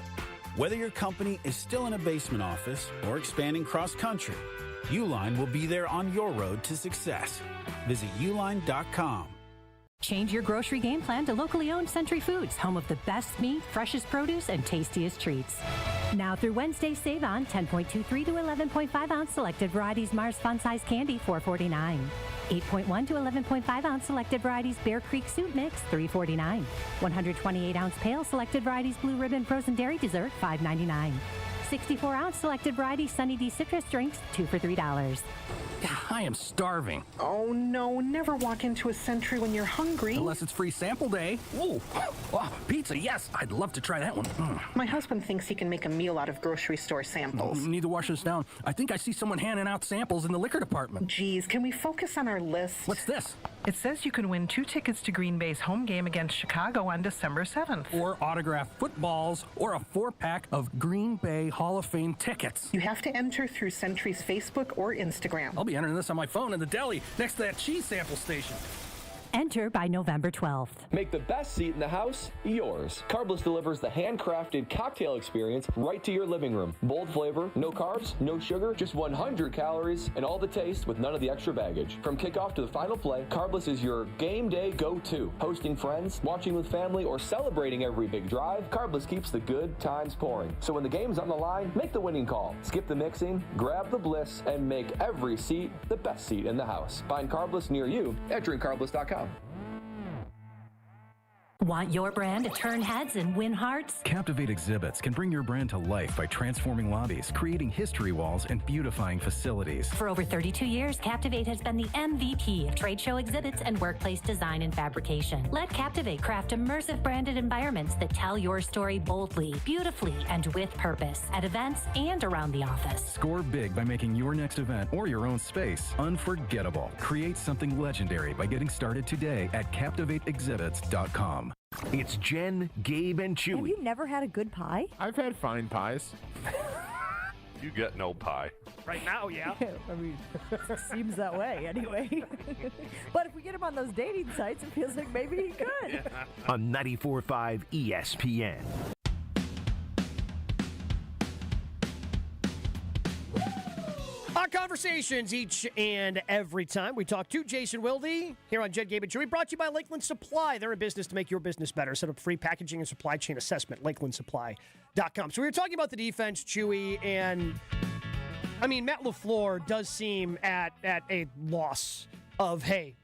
Whether your company is still in a basement office or expanding cross-country, Uline will be there on your road to success. Visit uline.com. Change your grocery game plan to locally owned Century Foods, home of the best meat, freshest produce, and tastiest treats. Now through Wednesday, save on 10.23 to 11.5 ounce selected varieties Mars Fun Size Candy, $4.49. 8.1 to 11.5 ounce selected varieties Bear Creek Soup Mix, $3.49. 128 ounce pale selected varieties Blue Ribbon Frozen Dairy Dessert, $5.99. 64-ounce selected variety Sunny D citrus drinks, 2 for $3. I am starving. Oh, no. Never walk into a Century when you're hungry. Unless it's free sample day. Ooh, oh, pizza, yes. I'd love to try that one. My husband thinks he can make a meal out of grocery store samples. Need to wash this down. I think I see someone handing out samples in the liquor department. Geez, can we focus on our list? What's this? It says you can win 2 tickets to Green Bay's home game against Chicago on December 7th. Or autographed footballs, or a 4-pack of Green Bay Hall of Fame tickets. You have to enter through Century's Facebook or Instagram. I'll be entering this on my phone in the deli next to that cheese sample station. Enter by November 12th. Make the best seat in the house yours. Carbless delivers the handcrafted cocktail experience right to your living room. Bold flavor, no carbs, no sugar, just 100 calories, and all the taste with none of the extra baggage. From kickoff to the final play, Carbless is your game day go-to. Hosting friends, watching with family, or celebrating every big drive, Carbless keeps the good times pouring. So when the game's on the line, make the winning call. Skip the mixing, grab the bliss, and make every seat the best seat in the house. Find Carbless near you at drinkcarbless.com. Want your brand to turn heads and win hearts? Captivate Exhibits can bring your brand to life by transforming lobbies, creating history walls, and beautifying facilities. For over 32 years, Captivate has been the MVP of trade show exhibits and workplace design and fabrication. Let Captivate craft immersive branded environments that tell your story boldly, beautifully, and with purpose at events and around the office. Score big by making your next event or your own space unforgettable. Create something legendary by getting started today at CaptivateExhibits.com. It's Jen, Gabe, and Chewy. Have you never had a good pie? I've had fine pies. You get no pie. Right now, yeah. I mean, seems that way anyway. But if we get him on those dating sites, it feels like maybe he could. Yeah. On 94.5 ESPN. Our conversations each and every time. We talk to Jason Wilde here on Jed, Gabe, and Chewy. Brought to you by Lakeland Supply. They're in business to make your business better. Set up free packaging and supply chain assessment, lakelandsupply.com. So we were talking about the defense, Chewy, and I mean, Matt LaFleur does seem at a loss of, hey,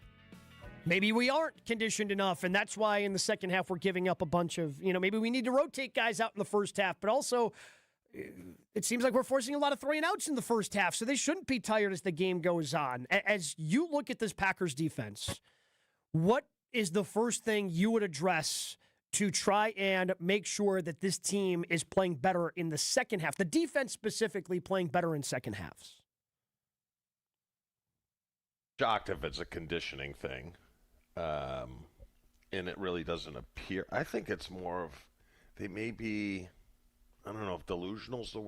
maybe we aren't conditioned enough, and that's why in the second half we're giving up a bunch of, maybe we need to rotate guys out in the first half, but also it seems like we're forcing a lot of 3-and-outs in the first half, so they shouldn't be tired as the game goes on. As you look at this Packers defense, what is the first thing you would address to try and make sure that this team is playing better in the second half? The defense specifically playing better in second halves. Shocked if it's a conditioning thing. And it really doesn't appear. I think it's more of they may be, I don't know if delusional's the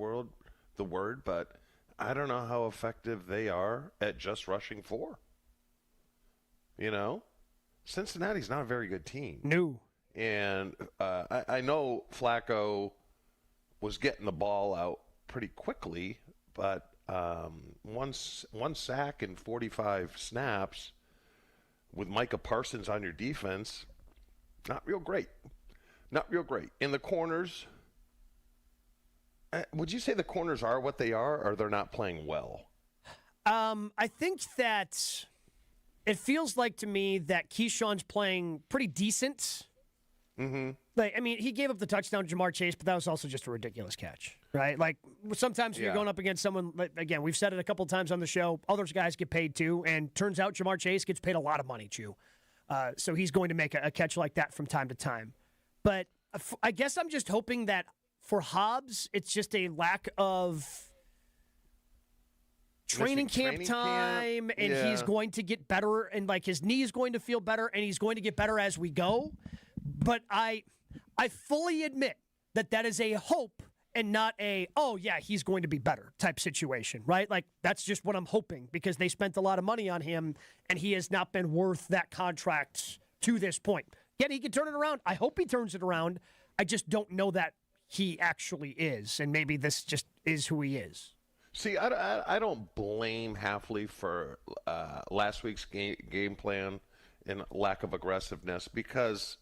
word, but I don't know how effective they are at just rushing 4. Cincinnati's not a very good team. No. And I know Flacco was getting the ball out pretty quickly, but one sack in 45 snaps with Micah Parsons on your defense, not real great. Not real great. In the corners, would you say the corners are what they are, or they're not playing well? I think that it feels like to me that Keyshawn's playing pretty decent. Mm-hmm. He gave up the touchdown to Jamar Chase, but that was also just a ridiculous catch, right? Like, sometimes when you're going up against someone, again, we've said it a couple times on the show, other guys get paid too, and turns out Jamar Chase gets paid a lot of money, Chew. So he's going to make a catch like that from time to time. But I guess I'm just hoping that for Hobbs, it's just a lack of training camp time, and he's going to get better, and his knee is going to feel better, and he's going to get better as we go. But I fully admit that is a hope and not a, oh, yeah, he's going to be better type situation, right? That's just what I'm hoping, because they spent a lot of money on him, and he has not been worth that contract to this point. Yet he can turn it around. I hope he turns it around. I just don't know that he actually is, and maybe this just is who he is. See, I don't blame Hafley for last week's game plan and lack of aggressiveness, because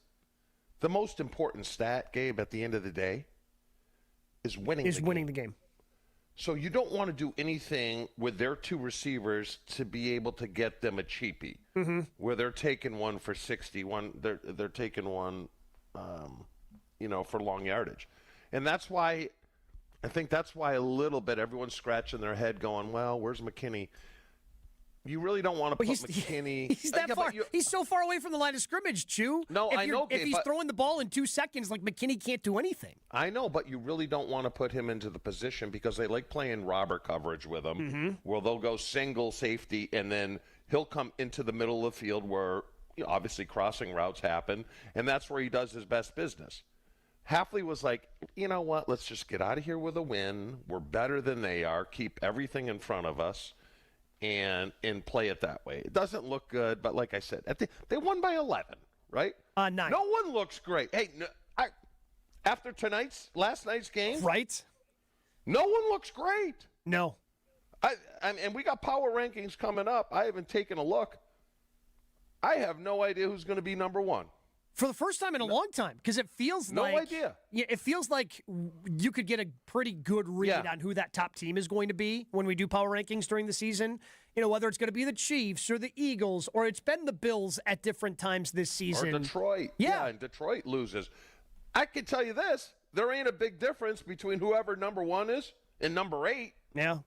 the most important stat, Gabe, at the end of the day, is winning the game. So you don't want to do anything with their 2 receivers to be able to get them a cheapie, where they're taking one for 61. They're taking one, for long yardage, and that's why I think that's why a little bit everyone's scratching their head going, well, where's McKinney? You really don't want to put McKinney. He's that far. He's so far away from the line of scrimmage, Chew. No, I know. If he's throwing the ball in 2 seconds, like McKinney can't do anything. I know, but you really don't want to put him into the position because they like playing robber coverage with him, where they'll go single safety, and then he'll come into the middle of the field where obviously crossing routes happen, and that's where he does his best business. Hafley was like, you know what? Let's just get out of here with a win. We're better than they are. Keep everything in front of us. And play it that way. It doesn't look good, but like I said, they won by 11, right? 9. No one looks great. Hey, after last night's game, right? No one looks great. No. And we got power rankings coming up. I haven't taken a look. I have no idea who's going to be number 1. For the first time in a long time, because it feels no idea. Yeah, it feels like you could get a pretty good read on who that top team is going to be when we do power rankings during the season. Whether it's going to be the Chiefs or the Eagles, or it's been the Bills at different times this season. Or Detroit. Yeah, and Detroit loses. I can tell you this: there ain't a big difference between whoever number 1 is and number 8. Yeah.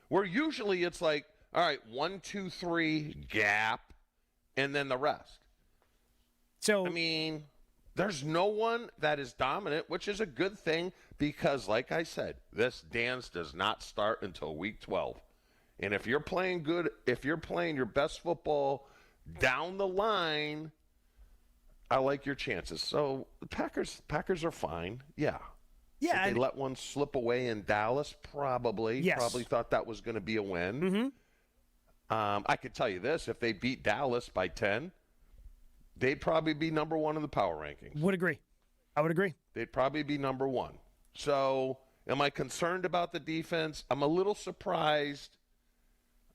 Where usually it's like, all right, 1, 2, 3, gap, and then the rest. So, I mean, there's no one that is dominant, which is a good thing because, like I said, this dance does not start until week 12. And if you're playing good, if you're playing your best football down the line, I like your chances. So the Packers are fine. Yeah. Yeah. Did they let one slip away in Dallas? Probably. Yes. Probably thought that was going to be a win. I could tell you this: if they beat Dallas by 10. They'd probably be number 1 in the power rankings. Would agree. I would agree. They'd probably be number 1. So am I concerned about the defense? I'm a little surprised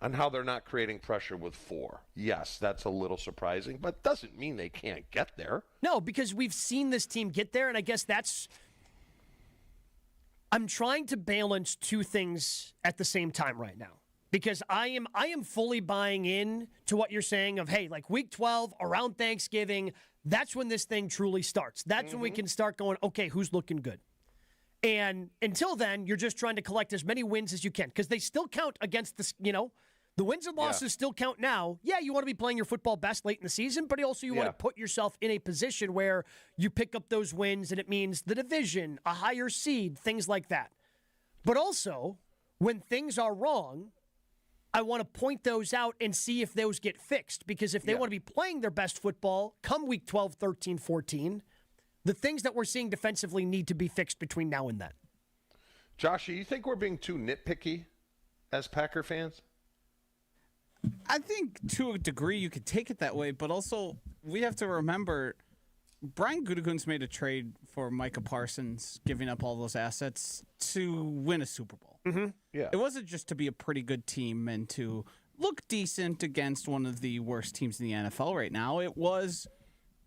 on how they're not creating pressure with 4. Yes, that's a little surprising, but doesn't mean they can't get there. No, because we've seen this team get there, and I guess I'm trying to balance 2 things at the same time right now. Because I am fully buying in to what you're saying of, hey, like week 12, around Thanksgiving, that's when this thing truly starts. That's when we can start going, okay, who's looking good? And until then, you're just trying to collect as many wins as you can because they still count against this, the wins and losses still count now. Yeah, you want to be playing your football best late in the season, but also you want to put yourself in a position where you pick up those wins and it means the division, a higher seed, things like that. But also, when things are wrong, I want to point those out and see if those get fixed. Because if they want to be playing their best football come week 12, 13, 14, the things that we're seeing defensively need to be fixed between now and then. Josh, do you think we're being too nitpicky as Packer fans? I think to a degree you could take it that way, but also we have to remember Brian Gutekunst made a trade for Micah Parsons, giving up all those assets to win a Super Bowl. Yeah. It wasn't just to be a pretty good team and to look decent against one of the worst teams in the NFL right now. It was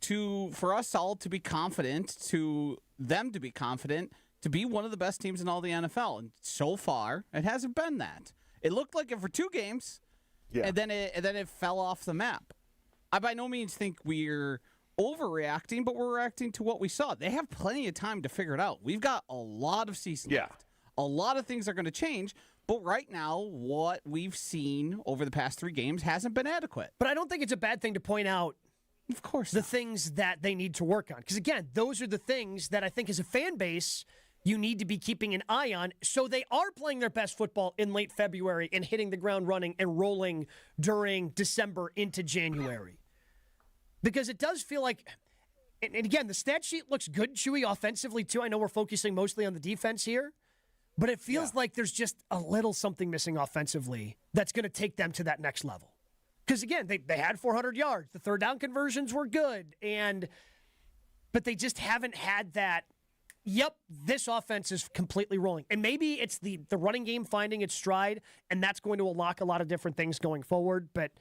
for us all to be confident, to them to be confident, to be one of the best teams in all the NFL. And so far, it hasn't been that. It looked like it for 2 games, and then it fell off the map. I by no means think we're overreacting, but we're reacting to what we saw. They have plenty of time to figure it out. We've got a lot of season left. A lot of things are going to change, but right now, what we've seen over the past 3 games hasn't been adequate. But I don't think it's a bad thing to point out, of course, the things that they need to work on. Because again, those are the things that I think as a fan base, you need to be keeping an eye on so they are playing their best football in late February and hitting the ground running and rolling during December into January. Because it does feel like, and again, the stat sheet looks good, Chewy, offensively too. I know we're focusing mostly on the defense here, but it feels like there's just a little something missing offensively that's going to take them to that next level. Because again, they had 400 yards. The third down conversions were good, but they just haven't had that, yep, this offense is completely rolling. And maybe it's the running game finding its stride, and that's going to unlock a lot of different things going forward. But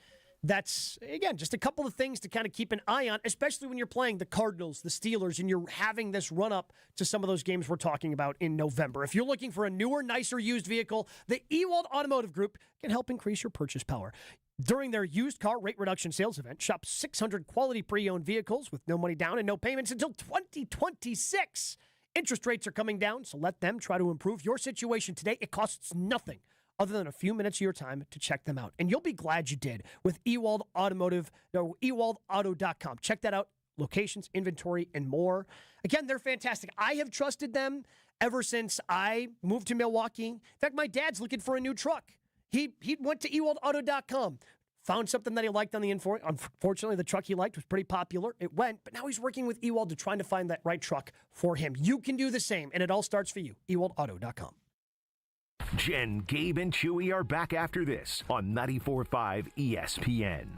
that's, again, just a couple of things to kind of keep an eye on, especially when you're playing the Cardinals, the Steelers, and you're having this run-up to some of those games we're talking about in November. If you're looking for a newer, nicer used vehicle, the Ewald Automotive Group can help increase your purchase power. During their used car rate reduction sales event, shop 600 quality pre-owned vehicles with no money down and no payments until 2026. Interest rates are coming down, so let them try to improve your situation today. It costs nothing other than a few minutes of your time to check them out. And you'll be glad you did with ewaldauto.com. Check that out. Locations, inventory, and more. Again, they're fantastic. I have trusted them ever since I moved to Milwaukee. In fact, my dad's looking for a new truck. He went to ewaldauto.com, found something that he liked on the inventory. Unfortunately, the truck he liked was pretty popular. It went, but now he's working with Ewald to trying to find that right truck for him. You can do the same, and it all starts for you. ewaldauto.com. Jen, Gabe, and Chewy are back after this on 94.5 ESPN.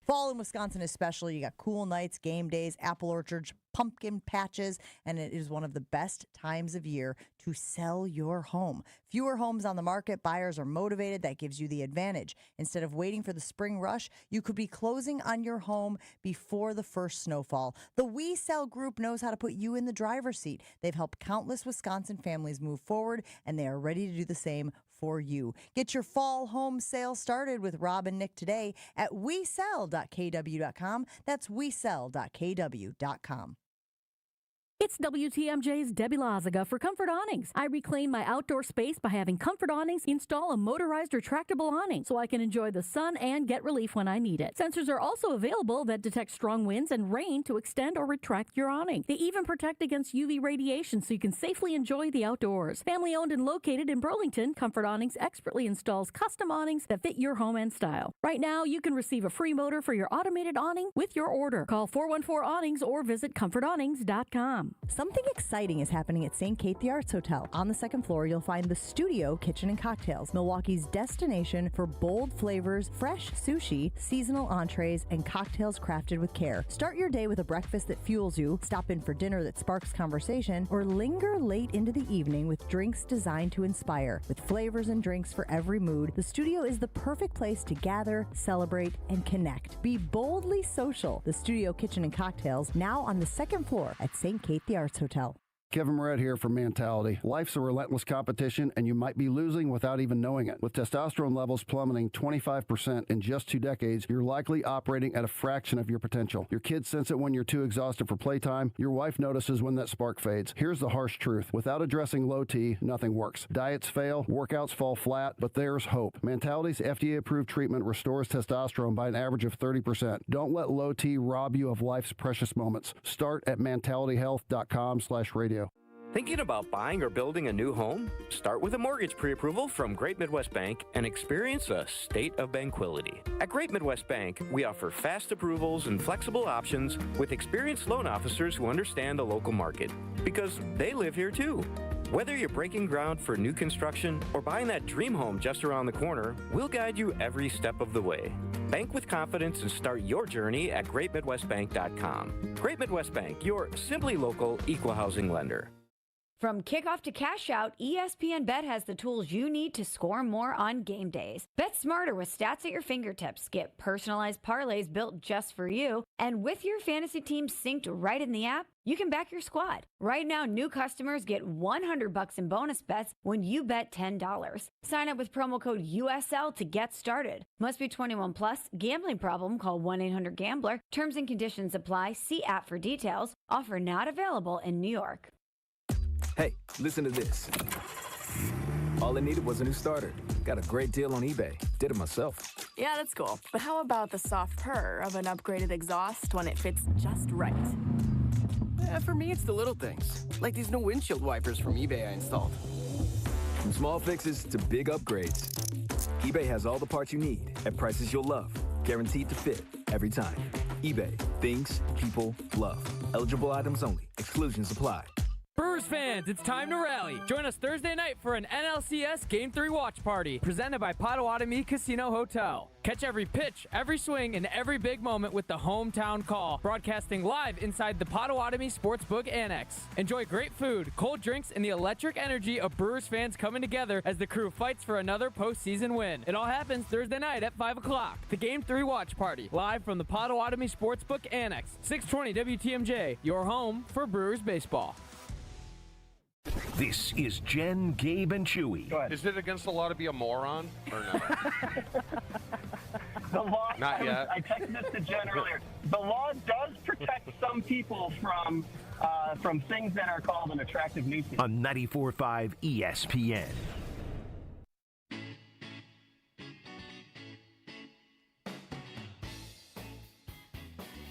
Fall in Wisconsin is special. You got cool nights, game days, apple orchards, pumpkin patches, and it is one of the best times of year to sell your home. Fewer homes on the market, buyers are motivated. That gives you the advantage. Instead of waiting for the spring rush, you could be closing on your home before the first snowfall. The We Sell Group knows how to put you in the driver's seat. They've helped countless Wisconsin families move forward, and they are ready to do the same for you. Get your fall home sale started with Rob and Nick today at wesell.kw.com. That's wesell.kw.com. It's WTMJ's Debbie Lazaga for Comfort Awnings. I reclaim my outdoor space by having Comfort Awnings install a motorized retractable awning so I can enjoy the sun and get relief when I need it. Sensors are also available that detect strong winds and rain to extend or retract your awning. They even protect against UV radiation so you can safely enjoy the outdoors. Family owned and located in Burlington, Comfort Awnings expertly installs custom awnings that fit your home and style. Right now, you can receive a free motor for your automated awning with your order. Call 414-AWNINGS or visit comfortawnings.com. Something exciting is happening at St. Kate the Arts Hotel. On the second floor, you'll find the Studio Kitchen and Cocktails, Milwaukee's destination for bold flavors, fresh sushi, seasonal entrees, and cocktails crafted with care. Start your day with a breakfast that fuels you, stop in for dinner that sparks conversation, or linger late into the evening with drinks designed to inspire. With flavors and drinks for every mood, the Studio is the perfect place to gather, celebrate, and connect. Be boldly social. The Studio Kitchen and Cocktails, now on the second floor at St. Kate the Arts Hotel. Kevin Moret here for Mentality. Life's a relentless competition, and you might be losing without even knowing it. With testosterone levels plummeting 25% in just 2 decades, you're likely operating at a fraction of your potential. Your kids sense it when you're too exhausted for playtime. Your wife notices when that spark fades. Here's the harsh truth. Without addressing low T, nothing works. Diets fail, workouts fall flat, but there's hope. Mentality's FDA-approved treatment restores testosterone by an average of 30%. Don't let low T rob you of life's precious moments. Start at mentalityhealth.com/radio. Thinking about buying or building a new home? Start with a mortgage pre-approval from Great Midwest Bank and experience a state of tranquility. At Great Midwest Bank, we offer fast approvals and flexible options with experienced loan officers who understand the local market, because they live here too. Whether you're breaking ground for new construction or buying that dream home just around the corner, we'll guide you every step of the way. Bank with confidence and start your journey at greatmidwestbank.com. Great Midwest Bank, your simply local equal housing lender. From kickoff to cash out, ESPN Bet has the tools you need to score more on game days. Bet smarter with stats at your fingertips. Get personalized parlays built just for you. And with your fantasy team synced right in the app, you can back your squad. Right now, new customers get $100 in bonus bets when you bet $10. Sign up with promo code USL to get started. Must be 21 plus. Gambling problem? Call 1-800-GAMBLER. Terms and conditions apply. See app for details. Offer not available in New York. Hey, listen to this. All I needed was a new starter. Got a great deal on eBay. Did it myself. Yeah, that's cool. But how about the soft purr of an upgraded exhaust when it fits just right? For me, it's the little things. Like these new windshield wipers from eBay I installed. From small fixes to big upgrades, eBay has all the parts you need at prices you'll love. Guaranteed to fit every time. eBay. Things people love. Eligible items only. Exclusions apply. Brewers fans, it's time to rally. Join us Thursday night for an NLCS Game 3 watch party presented by Potawatomi Casino Hotel. Catch every pitch, every swing, and every big moment with the hometown call, broadcasting live inside the Potawatomi Sportsbook Annex. Enjoy great food, cold drinks, and the electric energy of Brewers fans coming together as the crew fights for another postseason win. It all happens Thursday night at 5 o'clock. The Game 3 watch party, live from the Potawatomi Sportsbook Annex. 620 WTMJ, your home for Brewers baseball. This is Jen, Gabe, and Chewy. Is it against the law to be a moron or no? The law, Not yet. I texted this to Jen earlier. The law does protect some people from from things that are called an attractive nuisance. On 94.5 ESPN.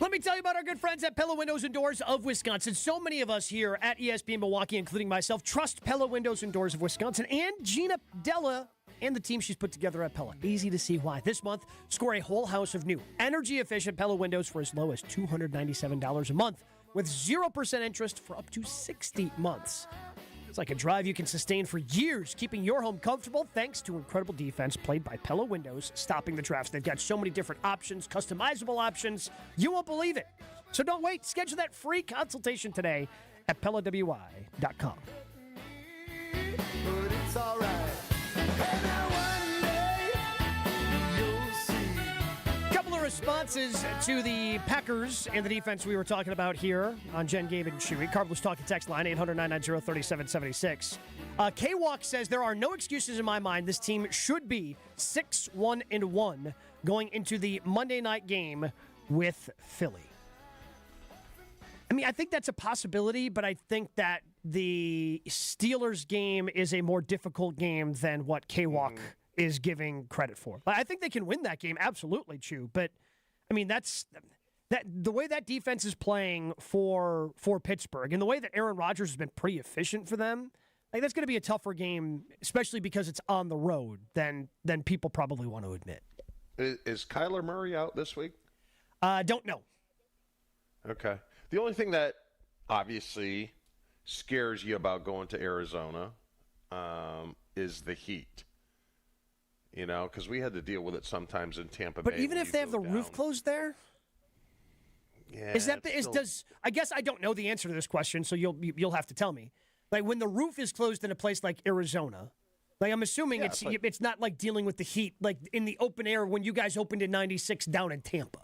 Let me tell you about our good friends at Pella Windows and Doors of Wisconsin. So many of us here at ESPN Milwaukee, including myself, trust Pella Windows and Doors of Wisconsin and Gina Della and the team she's put together at Pella. Easy to see why. This month, score a whole house of new, energy-efficient Pella windows for as low as $297 a month with 0% interest for up to 60 months. It's like a drive you can sustain for years, keeping your home comfortable thanks to incredible defense played by Pella Windows, stopping the drafts. They've got so many different options, customizable options. You won't believe it. So don't wait. Schedule that free consultation today at PellaWI.com. But it's all right. Couple of responses to the Packers and the defense we were talking about here on Jen, Gabe, and Chewy. Carlos talking text line 800-990-3776. K-Walk says there are no excuses in my mind. This team should be 6-1-1 going into the Monday night game with Philly. I mean, I think that's a possibility, but I think that the Steelers game is a more difficult game than what K-Walk is giving credit for. I think they can win that game, absolutely, Chew. But, I mean, that's the way that defense is playing for Pittsburgh and the way that Aaron Rodgers has been pretty efficient for them, like that's going to be a tougher game, especially because it's on the road than people probably want to admit. Is Kyler Murray out this week? Don't know. Okay. The only thing that obviously scares you about going to Arizona is the heat. You know, because we had to deal with it sometimes in Tampa Bay. But even if they have the roof closed there? Yeah. I guess I don't know the answer to this question, so you'll have to tell me. Like when the roof is closed in a place like Arizona, like I'm assuming it's not like dealing with the heat like in the open air when you guys opened in 96 down in Tampa.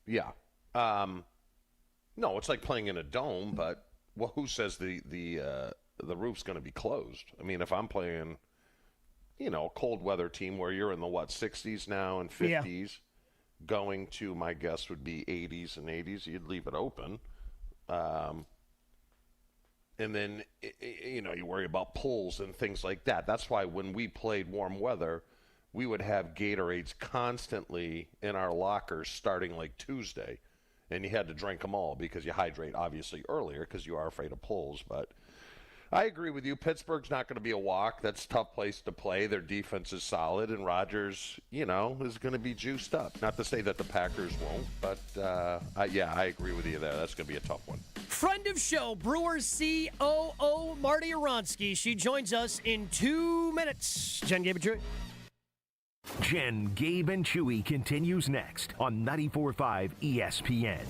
Yeah. No, it's like playing in a dome, but who says the roof's going to be closed? I mean, if I'm playing, you know, a cold weather team where you're in the 60s now and 50s, going to, my guess would be 80s and 80s, you'd leave it open. And then, you know, you worry about pulls and things like that. That's why when we played warm weather, we would have Gatorades constantly in our lockers starting like Tuesday. And you had to drink them all because you hydrate, obviously, earlier because you are afraid of pulls. But I agree with you. Pittsburgh's not going to be a walk. That's a tough place to play. Their defense is solid, and Rodgers, you know, is going to be juiced up. Not to say that the Packers won't, but, I agree with you there. That's going to be a tough one. Friend of show, Brewers COO Marty Ronsky. She joins us in 2 minutes. Jen, Gabe, and Chewy. Jen, Gabe, and Chewy continues next on 94.5 ESPN.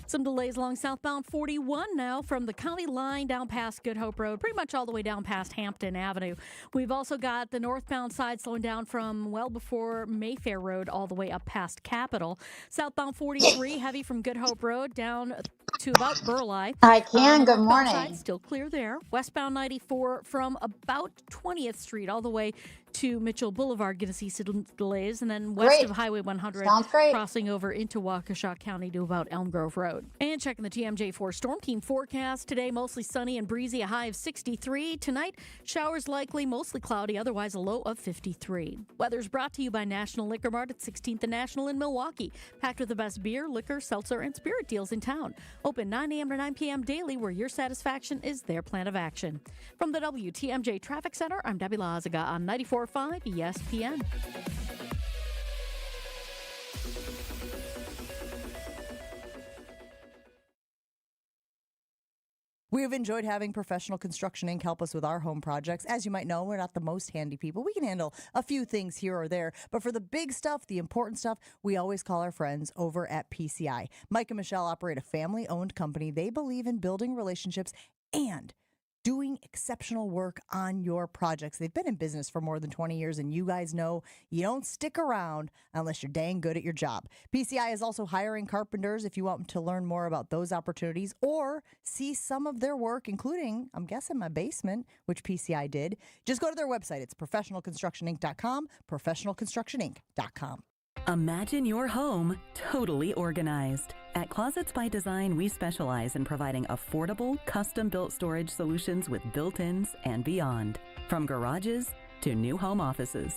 Some delays along southbound 41 now from the county line down past Good Hope Road, pretty much all the way down past Hampton Avenue. We've also got the northbound side slowing down from well before Mayfair Road all the way up past Capitol. Southbound 43 heavy from Good Hope Road down to about Burleigh. I can. Good morning. Side, still clear there. Westbound 94 from about 20th Street all the way to Mitchell Boulevard. Going to see some delays. And then west of Highway 100 crossing over into Waukesha County to about Elm Grove Road. And checking the TMJ4 Storm Team forecast. Today, mostly sunny and breezy, a high of 63. Tonight, showers likely, mostly cloudy, otherwise a low of 53. Weather's brought to you by National Liquor Mart at 16th and National in Milwaukee. Packed with the best beer, liquor, seltzer, and spirit deals in town. Open 9 a.m. to 9 p.m. daily, where your satisfaction is their plan of action. From the WTMJ Traffic Center, I'm Debbie Lazaga on 94.5 ESPN. We have enjoyed having Professional Construction Inc. help us with our home projects. As you might know, we're not the most handy people. We can handle a few things here or there. But for the big stuff, the important stuff, we always call our friends over at PCI. Mike and Michelle operate a family-owned company. They believe in building relationships and doing exceptional work on your projects. They've been in business for more than 20 years, and you guys know you don't stick around unless you're dang good at your job. PCI is also hiring carpenters if you want to learn more about those opportunities or see some of their work, including, I'm guessing, my basement, which PCI did. Just go to their website. It's professionalconstructioninc.com, professionalconstructioninc.com. Imagine your home totally organized. At Closets by Design, we specialize in providing affordable, custom-built storage solutions with built-ins and beyond, from garages to new home offices.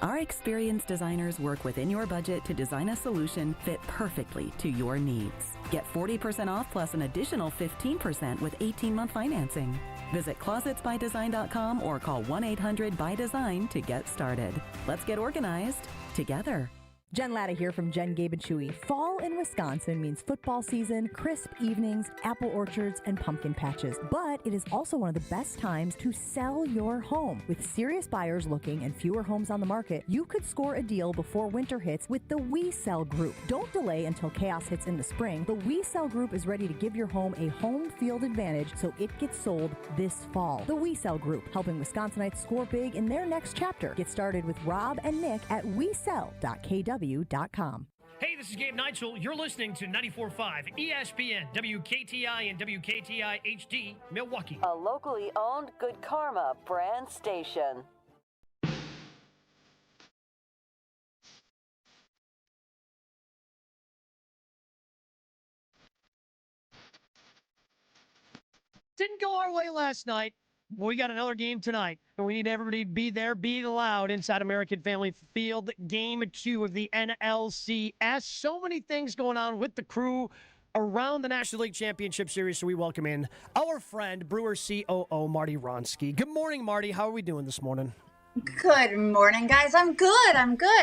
Our experienced designers work within your budget to design a solution fit perfectly to your needs. Get 40% off plus an additional 15% with 18-month financing. Visit closetsbydesign.com or call 1-800-BY-DESIGN to get started. Let's get organized together. Jen Latta here from Jen, Gabe, and Chewy. Fall in Wisconsin means football season, crisp evenings, apple orchards, and pumpkin patches. But it is also one of the best times to sell your home. With serious buyers looking and fewer homes on the market, you could score a deal before winter hits with the We Sell Group. Don't delay until chaos hits in the spring. The We Sell Group is ready to give your home a home field advantage so it gets sold this fall. The We Sell Group, helping Wisconsinites score big in their next chapter. Get started with Rob and Nick at wesell.kw.com. Hey, this is Gabe Neitzel. You're listening to 94.5 ESPN, WKTI and WKTI HD, Milwaukee. A locally owned Good Karma brand station. Didn't go our way last night. We got another game tonight, and we need everybody to be there, be loud inside American Family Field. Game 2 of the NLCS. So many things going on with the crew around the National League Championship Series, so we welcome in our friend, Brewers COO Marty Ronsky. Good morning, Marty. How are we doing this morning? Good morning, guys. I'm good.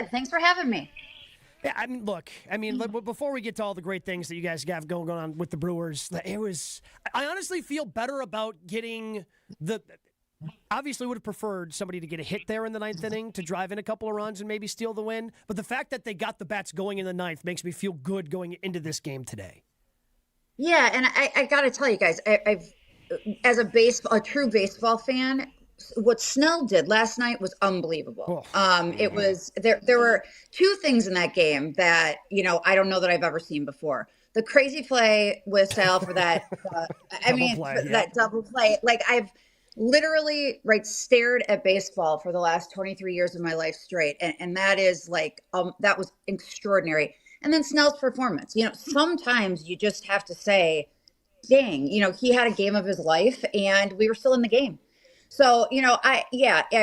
Thanks for having me. Yeah, before we get to all the great things that you guys have going on with the Brewers, I honestly feel better about getting obviously would have preferred somebody to get a hit there in the ninth inning to drive in a couple of runs and maybe steal the win. But the fact that they got the bats going in the ninth makes me feel good going into this game today. Yeah, and I got to tell you guys, I've as a true baseball fan, what Snell did last night was unbelievable. It was there were two things in that game that I don't know that I've ever seen before. The crazy play with Sal for that, that double play. Like, I've literally stared at baseball for the last 23 years of my life straight, and that is that was extraordinary. And then Snell's performance. Sometimes you just have to say, "Dang!" He had a game of his life, and we were still in the game. So, I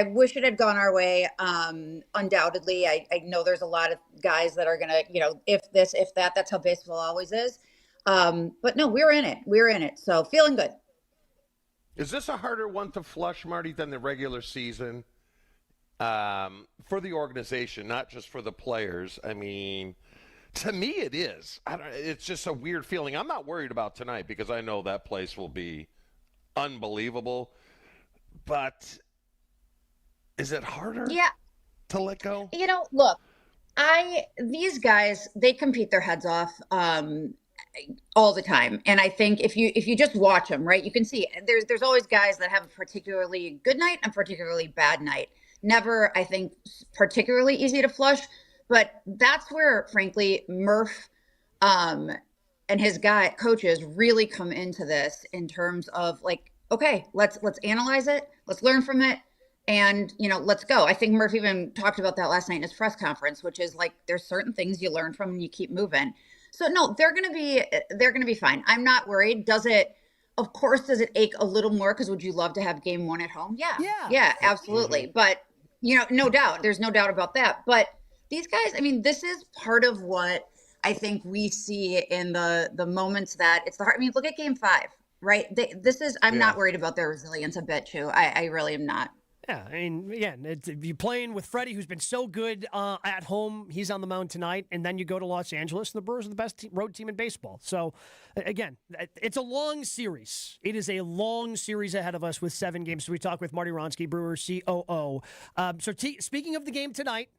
wish it had gone our way. Undoubtedly, I know there's a lot of guys that are going to, if this, if that, that's how baseball always is. But no, we're in it. So feeling good. Is this a harder one to flush, Marty, than the regular season for the organization, not just for the players? I mean, to me, it is. It's just a weird feeling. I'm not worried about tonight because I know that place will be unbelievable. But is it harder to let go? Look, these guys, they compete their heads off all the time. And I think if you just watch them, right, you can see there's always guys that have a particularly good night and a particularly bad night. Never, I think, particularly easy to flush. But that's where, frankly, Murph and his coaches really come into this in terms of okay, let's analyze it. Let's learn from it. And, let's go. I think Murph even talked about that last night in his press conference, which is there's certain things you learn from and you keep moving. So no, they're going to be fine. I'm not worried. Of course, does it ache a little more? Cause would you love to have game one at home? Yeah, absolutely. Mm-hmm. But no doubt, there's no doubt about that. But these guys, this is part of what I think we see in the moments that it's the hard. Look at game 5. Right. I'm not worried about their resilience a bit, too. I really am not. Yeah. You're playing with Freddie, who's been so good at home. He's on the mound tonight. And then you go to Los Angeles, and the Brewers are the best road team in baseball. So, again, it's a long series. It is a long series ahead of us with 7 games. So we talk with Marty Ronsky, Brewers COO. Speaking of the game tonight,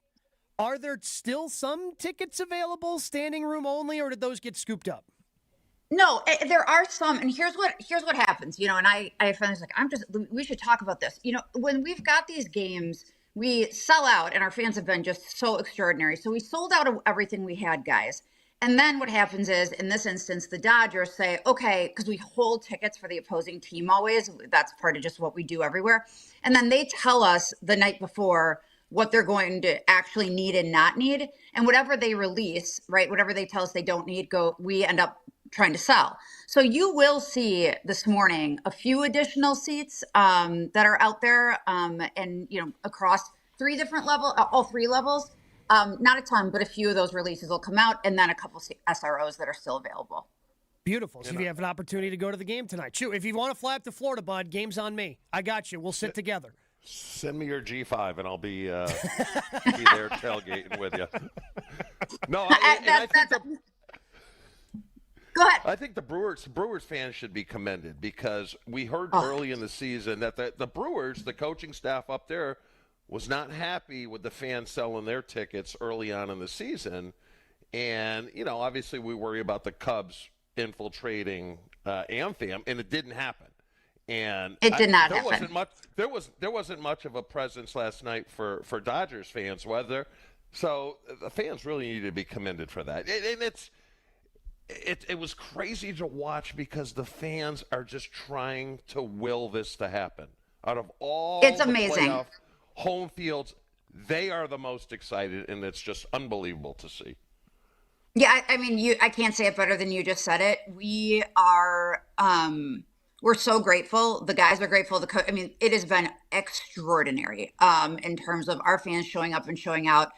are there still some tickets available, standing room only, or did those get scooped up? No, there are some, and here's what happens, and I find this we should talk about this. When we've got these games, we sell out, and our fans have been just so extraordinary. So we sold out of everything we had, guys. And then what happens is, in this instance, the Dodgers say, okay, because we hold tickets for the opposing team always. That's part of just what we do everywhere. And then they tell us the night before, what they're going to actually need and not need. And whatever they release, right, whatever they tell us they don't need, we end up trying to sell. So you will see this morning a few additional seats that are out there, and across all three levels. Not a ton, but a few of those releases will come out, and then a couple SROs that are still available. Beautiful. So if you have an opportunity to go to the game tonight, shoot. If you want to fly up to Florida, bud, game's on me. I got you. We'll sit together. Send me your G5 and I'll be there tailgating with you. No, Go ahead. I think the Brewers fans should be commended because we heard early in the season that the Brewers, the coaching staff up there, was not happy with the fans selling their tickets early on in the season. And, obviously we worry about the Cubs infiltrating Anthem, and it didn't happen. And it did not happen. There wasn't much of a presence last night for Dodgers fans, so the fans really need to be commended for that. And it was crazy to watch because the fans are just trying to will this to happen. Out of all it's amazing. Playoff home fields, they are the most excited, and it's just unbelievable to see. Yeah, I mean, I can't say it better than you just said it. We are, we're so grateful. The guys are grateful. It has been extraordinary in terms of our fans showing up and showing out.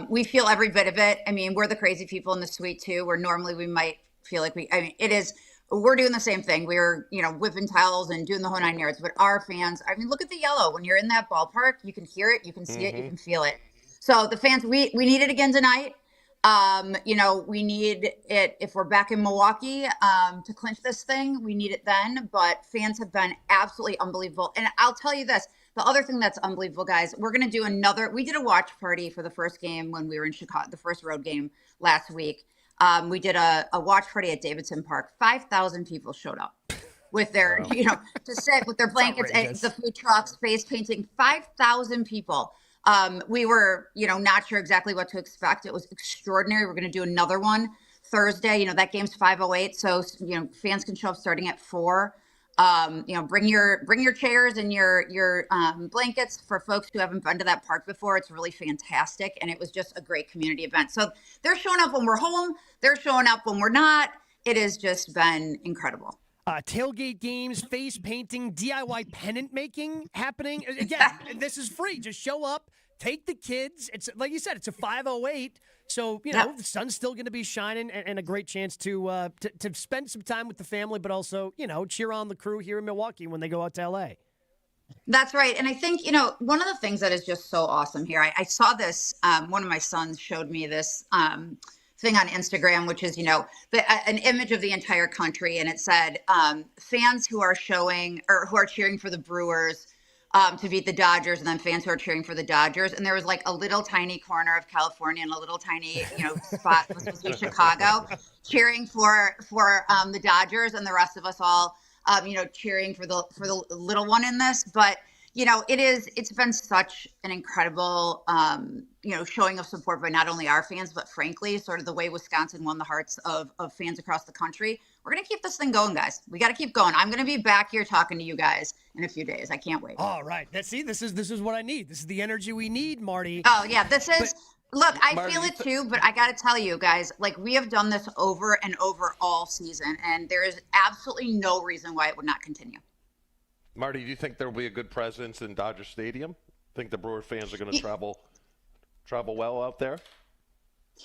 We feel every bit of it. I mean, we're the crazy people in the suite too, where normally we might feel like we're doing the same thing. We're, whipping towels and doing the whole 9 yards, but our fans, look at the yellow. When you're in that ballpark, you can hear it, you can see it, you can feel it. So the fans, we need it again tonight. We need it if we're back in Milwaukee to clinch this thing. We need it then, but fans have been absolutely unbelievable. And I'll tell you this, the other thing that's unbelievable, guys, we're going to do we did a watch party for the first game when we were in Chicago, the first road game last week. We did a watch party at Davidson Park. 5,000 people showed up with their, to sit with their blankets and the food trucks, face painting, 5,000 people. We were, not sure exactly what to expect. It was extraordinary. We're going to do another one Thursday. That game's 5:08. So, fans can show up starting at 4. Bring your chairs and your blankets for folks who haven't been to that park before. It's really fantastic. And it was just a great community event. So they're showing up when we're home. They're showing up when we're not. It has just been incredible. Tailgate games, face painting, DIY pennant making happening. Again, this is free. Just show up, take the kids. It's like you said, it's a 5:08. So, the sun's still going to be shining and a great chance to spend some time with the family, but also, cheer on the crew here in Milwaukee when they go out to L.A. That's right. And I think, one of the things that is just so awesome here, I saw this, one of my sons showed me this thing on Instagram, which is, an image of the entire country. And it said fans who are cheering for the Brewers to beat the Dodgers, and then fans who are cheering for the Dodgers. And there was like a little tiny corner of California and a little tiny, spot was supposed to be Chicago cheering for the Dodgers, and the rest of us all, cheering for the little one in this. But, it's been such an incredible, showing of support by not only our fans, but frankly, sort of the way Wisconsin won the hearts of fans across the country. We're going to keep this thing going, guys. We got to keep going. I'm going to be back here talking to you guys in a few days. I can't wait. All right. This is what I need. This is the energy we need, Marty. Oh, yeah. Look, I feel it too, but I got to tell you guys, we have done this over and over all season, and there is absolutely no reason why it would not continue. Marty, do you think there will be a good presence in Dodger Stadium? Think the Brewer fans are going to travel well out there?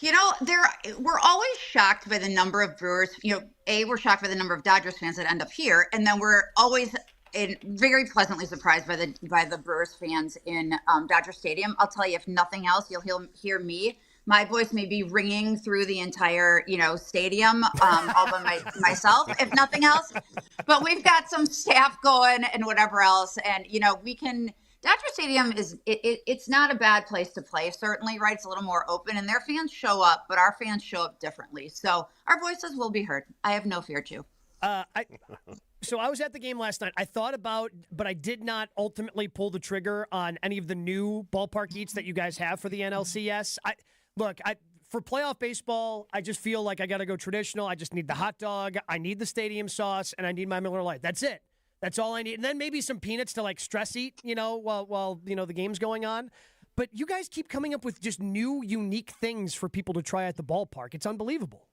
We're always shocked by the number of Brewers. We're shocked by the number of Dodgers fans that end up here, and then we're always very pleasantly surprised by the Brewers fans in Dodger Stadium. I'll tell you, if nothing else, you'll hear me. My voice may be ringing through the entire, stadium all by myself, if nothing else. But we've got some staff going and whatever else, and we can. Dodger Stadium it's not a bad place to play, certainly, right? It's a little more open, and their fans show up, but our fans show up differently. So our voices will be heard. I have no fear to. So I was at the game last night. I thought about, but I did not ultimately pull the trigger on any of the new ballpark eats that you guys have for the NLCS. For playoff baseball, I just feel like I got to go traditional. I just need the hot dog. I need the stadium sauce, and I need my Miller Lite. That's it. That's all I need. And then maybe some peanuts to stress eat, while the game's going on. but you guys keep coming up with just new, unique things for people to try at the ballpark. It's unbelievable.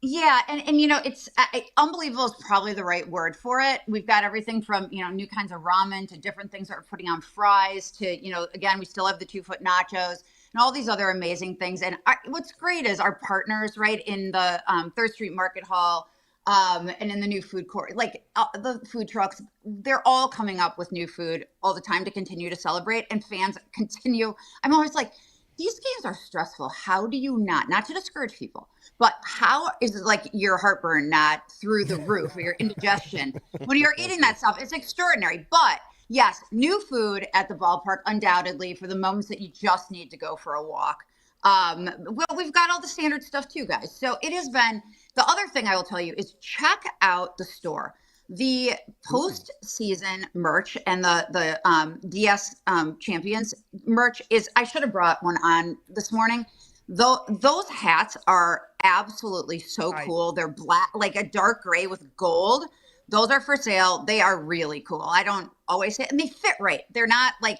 Yeah, and it's unbelievable is probably the right word for it. We've got everything from new kinds of ramen to different things that we're putting on fries to again, we still have the 2-foot nachos and all these other amazing things. And what's great is our partners right in the 3rd Street Market Hall and in the new food court, like the food trucks, they're all coming up with new food all the time to continue to celebrate, and fans continue. I'm always like, these games are stressful. How do you not to discourage people, but how is it like your heartburn not through the roof or your indigestion when you're eating that stuff? It's extraordinary. But yes, new food at the ballpark, undoubtedly, for the moments that you just need to go for a walk. Well, we've got all the standard stuff too, guys. So it has been, the other thing I will tell you is check out the store. The postseason merch and the DS champions merch is, I should have brought one on this morning. Those hats are absolutely so cool. They're black, like a dark gray with gold. Those are for sale. They are really cool. I don't always say, and they fit right. They're not like,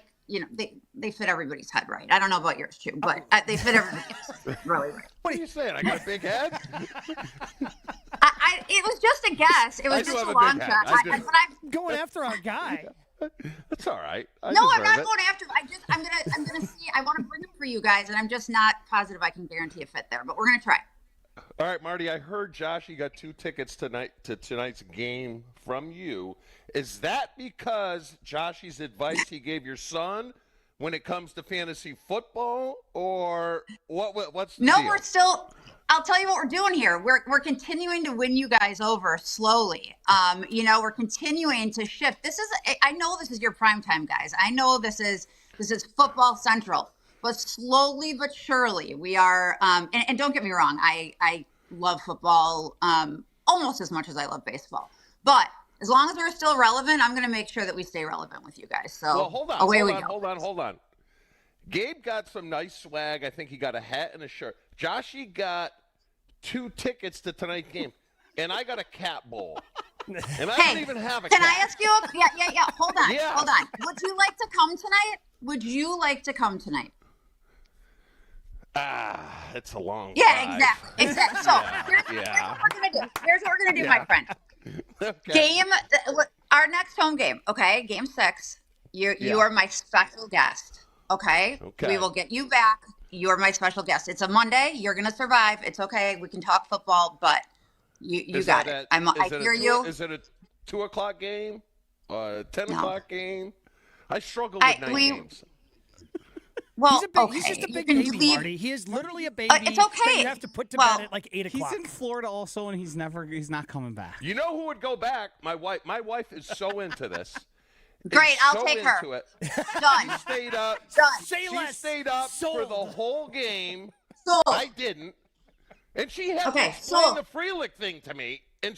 they fit everybody's head right. I don't know about yours too, but they fit everybody's really right. What are you saying? I got a big head? It was just a guess. It was just a long shot. But I'm going after our guy. That's all right. I'm not going after him. I'm gonna see. I want to bring him for you guys, and I'm just not positive I can guarantee a fit there, but we're gonna try. All right, Marty, I heard Josh, you got 2 tickets to tonight's game from you. Is that because Joshy's advice he gave your son when it comes to fantasy football, or what's the deal? We're still, I'll tell you what we're doing here. We're continuing to win you guys over slowly. We're continuing to shift. I know this is your primetime, guys. I know this is football central. But slowly but surely, we are. And don't get me wrong, I love football almost as much as I love baseball. But as long as we're still relevant, I'm going to make sure that we stay relevant with you guys. So well, hold on. Gabe got some nice swag. I think he got a hat and a shirt. Joshy got 2 tickets to tonight's game, and I got a cat bowl. And I don't even have a cat. Can I ask you? Yeah. Hold on. Would you like to come tonight? It's a long drive. Exactly. So here's what we're gonna do, my friend. Okay. Our next home game, okay? Game 6. You are my special guest, okay? We will get you back. You are my special guest. It's a Monday. You're gonna survive. It's okay. We can talk football, but you got it. I hear you. Is it a 2:00 game? 10:00 game? I struggle with night games. Well, he's just a big baby, Marty. He is literally a baby. It's okay. That you have to put to bed at like 8 o'clock. He's in Florida also, and he's not coming back. You know who would go back? My wife. My wife is so into this. Great, I'll take her. Done. She stayed up. Done. She stayed up for the whole game. Sold. I didn't. And she had to explain the Freelick thing to me, and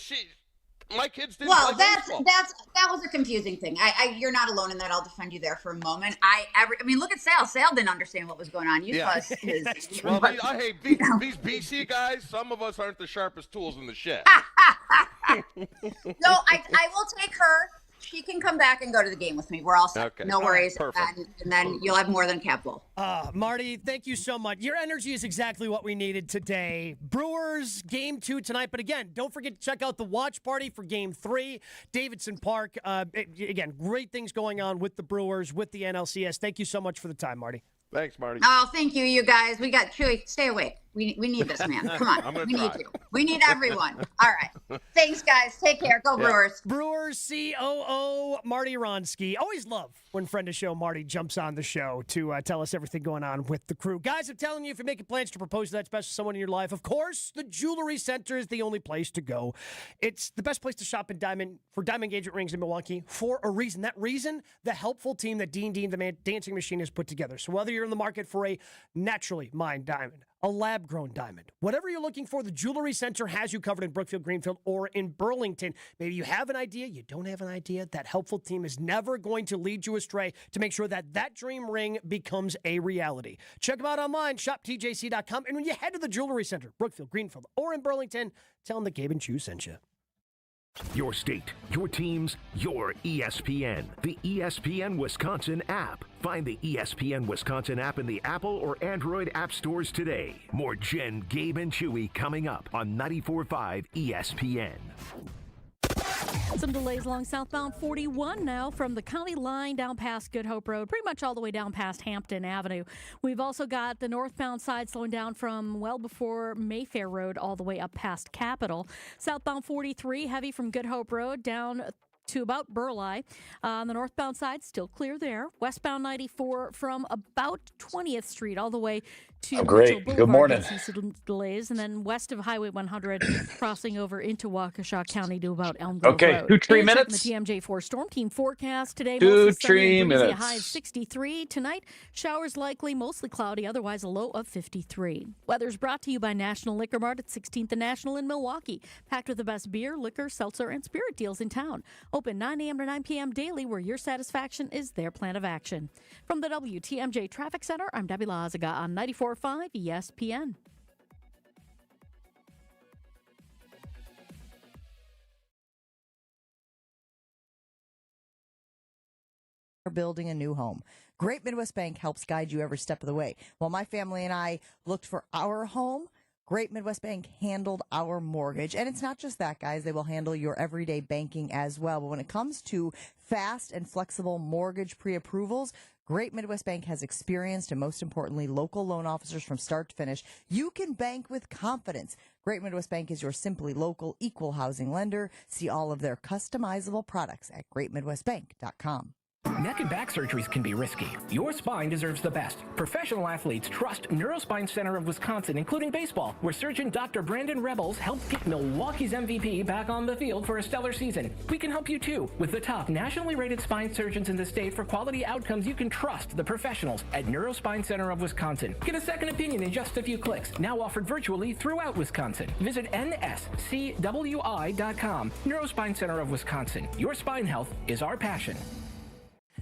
my kids didn't play baseball. That was a confusing thing. You're not alone in that. I'll defend you there for a moment. I mean, look at Sal. Sal didn't understand what was going on. That's true. Well, these BC guys, some of us aren't the sharpest tools in the shed. No, I will take her. She can come back and go to the game with me. We're all set. Okay. No worries. Perfect. And then you'll have more than cap bowl. Marty, thank you so much. Your energy is exactly what we needed today. Brewers game 2 tonight. But again, don't forget to check out the watch party for game 3. Davidson Park. Again, great things going on with the Brewers, with the NLCS. Thank you so much for the time, Marty. Thanks, Marty. Oh, thank you, you guys. We got Chewy. Stay awake. We need this, man. Come on. We need you. We need everyone. All right. Thanks, guys. Take care. Go Brewers. Brewers COO Marty Ronsky. Always love when friend of show Marty jumps on the show to tell us everything going on with the crew. Guys, I'm telling you, if you're making plans to propose to that special someone in your life, of course, the Jewelry Center is the only place to go. It's the best place to shop in diamond engagement rings in Milwaukee for a reason. That reason, the helpful team that Dean, the dancing machine, has put together. So whether you're in the market for a naturally mined diamond, a lab-grown diamond, whatever you're looking for, the Jewelry Center has you covered in Brookfield, Greenfield, or in Burlington. Maybe you have an idea, you don't have an idea. That helpful team is never going to lead you astray to make sure that that dream ring becomes a reality. Check them out online, shoptjc.com. And when you head to the Jewelry Center, Brookfield, Greenfield, or in Burlington, tell them that Gabe and Chew sent you. Your state, your teams, your ESPN. The ESPN Wisconsin app. Find the ESPN Wisconsin app in the Apple or Android app stores today. More Jen, Gabe, and Chewy coming up on 94.5 ESPN. Some delays along southbound 41 now from the county line down past Good Hope Road, pretty much all the way down past Hampton Avenue. We've also got the northbound side slowing down from well before Mayfair Road all the way up past Capitol. Southbound 43 heavy from Good Hope Road down to about Burleigh. On the northbound side, still clear there. Westbound 94 from about 20th Street all the way to great. Mitchell Good morning. Boulevard. Some delays. And then west of Highway 100, crossing over into Waukesha County to about Elm Grove Okay, Road. 2-3 And minutes. checking the TMJ4 Storm Team forecast today. 2-3 Mostly sunny and breezy, a minutes. high of 63. Tonight, showers likely, mostly cloudy, otherwise a low of 53. Weather's brought to you by National Liquor Mart at 16th and National in Milwaukee. Packed with the best beer, liquor, seltzer, and spirit deals in town. Open 9 a.m. to 9 p.m. daily, where your satisfaction is their plan of action. From the WTMJ Traffic Center, I'm Debbie Lazaga on 94.5 ESPN. Building a new home. Great Midwest Bank helps guide you every step of the way. While my family and I looked for our home, Great Midwest Bank handled our mortgage. And it's not just that, guys. They will handle your everyday banking as well. But when it comes to fast and flexible mortgage pre-approvals, Great Midwest Bank has experienced and, most importantly, local loan officers from start to finish. You can bank with confidence. Great Midwest Bank is your simply local equal housing lender. See all of their customizable products at greatmidwestbank.com. Neck and back surgeries can be risky. Your spine deserves the best. Professional athletes trust Neurospine Center of Wisconsin, including baseball, where surgeon Dr. Brandon Rebels helped get Milwaukee's MVP back on the field for a stellar season. We can help you too, with the top nationally rated spine surgeons in the state for quality outcomes. You can trust the professionals at Neurospine Center of Wisconsin. Get a second opinion in just a few clicks. Now offered virtually throughout Wisconsin. Visit nscwi.com. Neurospine Center of Wisconsin. Your spine health is our passion.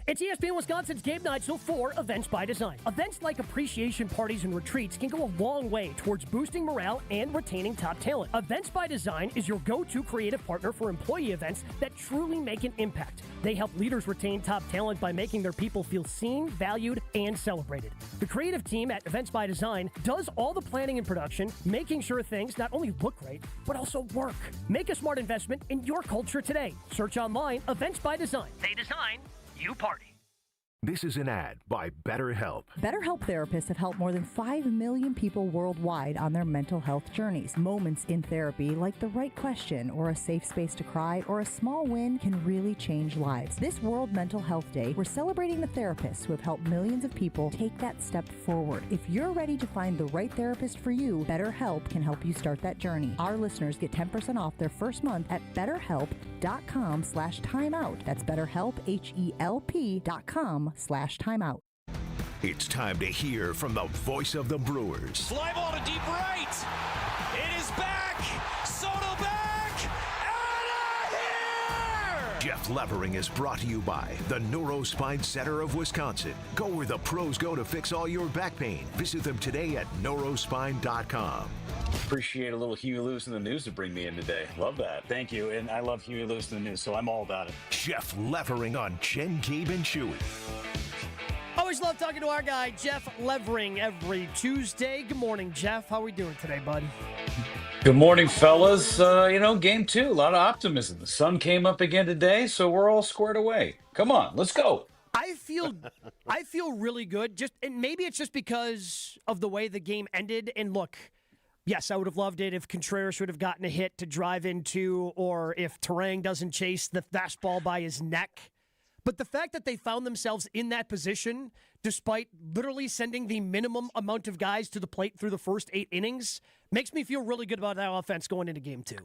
It's ESPN Wisconsin's Game Night Show for Events by Design. Events like appreciation parties and retreats can go a long way towards boosting morale and retaining top talent. Events by Design is your go-to creative partner for employee events that truly make an impact. They help leaders retain top talent by making their people feel seen, valued, and celebrated. The creative team at Events by Design does all the planning and production, making sure things not only look great, but also work. Make a smart investment in your culture today. Search online, Events by Design. They design, you party. This is an ad by BetterHelp. BetterHelp therapists have helped more than 5 million people worldwide on their mental health journeys. Moments in therapy, like the right question or a safe space to cry or a small win, can really change lives. This World Mental Health Day, we're celebrating the therapists who have helped millions of people take that step forward. If you're ready to find the right therapist for you, BetterHelp can help you start that journey. Our listeners get 10% off their first month at betterhelp.com/timeout. That's BetterHelp, HELP.com/timeout. It's time to hear from the voice of the Brewers. Fly ball to deep right. It is back. Soto back. Out of here. Jeff Levering is brought to you by the Neurospine Center of Wisconsin. Go where the pros go to fix all your back pain. Visit them today at neurospine.com. Appreciate a little Huey Lewis in the news to bring me in today. Love that. Thank you. And I love Huey Lewis in the news, so I'm all about it. Jeff Levering on Jen, Gabe, and Chewy. Always love talking to our guy, Jeff Levering, every Tuesday. Good morning, Jeff. How are we doing today, buddy? Good morning, fellas. Game 2, a lot of optimism. The sun came up again today, so we're all squared away. Come on, let's go. I feel really good. And maybe it's just because of the way the game ended. And look, yes, I would have loved it if Contreras would have gotten a hit to drive into, or if Terang doesn't chase the fastball by his neck. But the fact that they found themselves in that position, despite literally sending the minimum amount of guys to the plate through the first 8 innings, makes me feel really good about that offense going into game 2.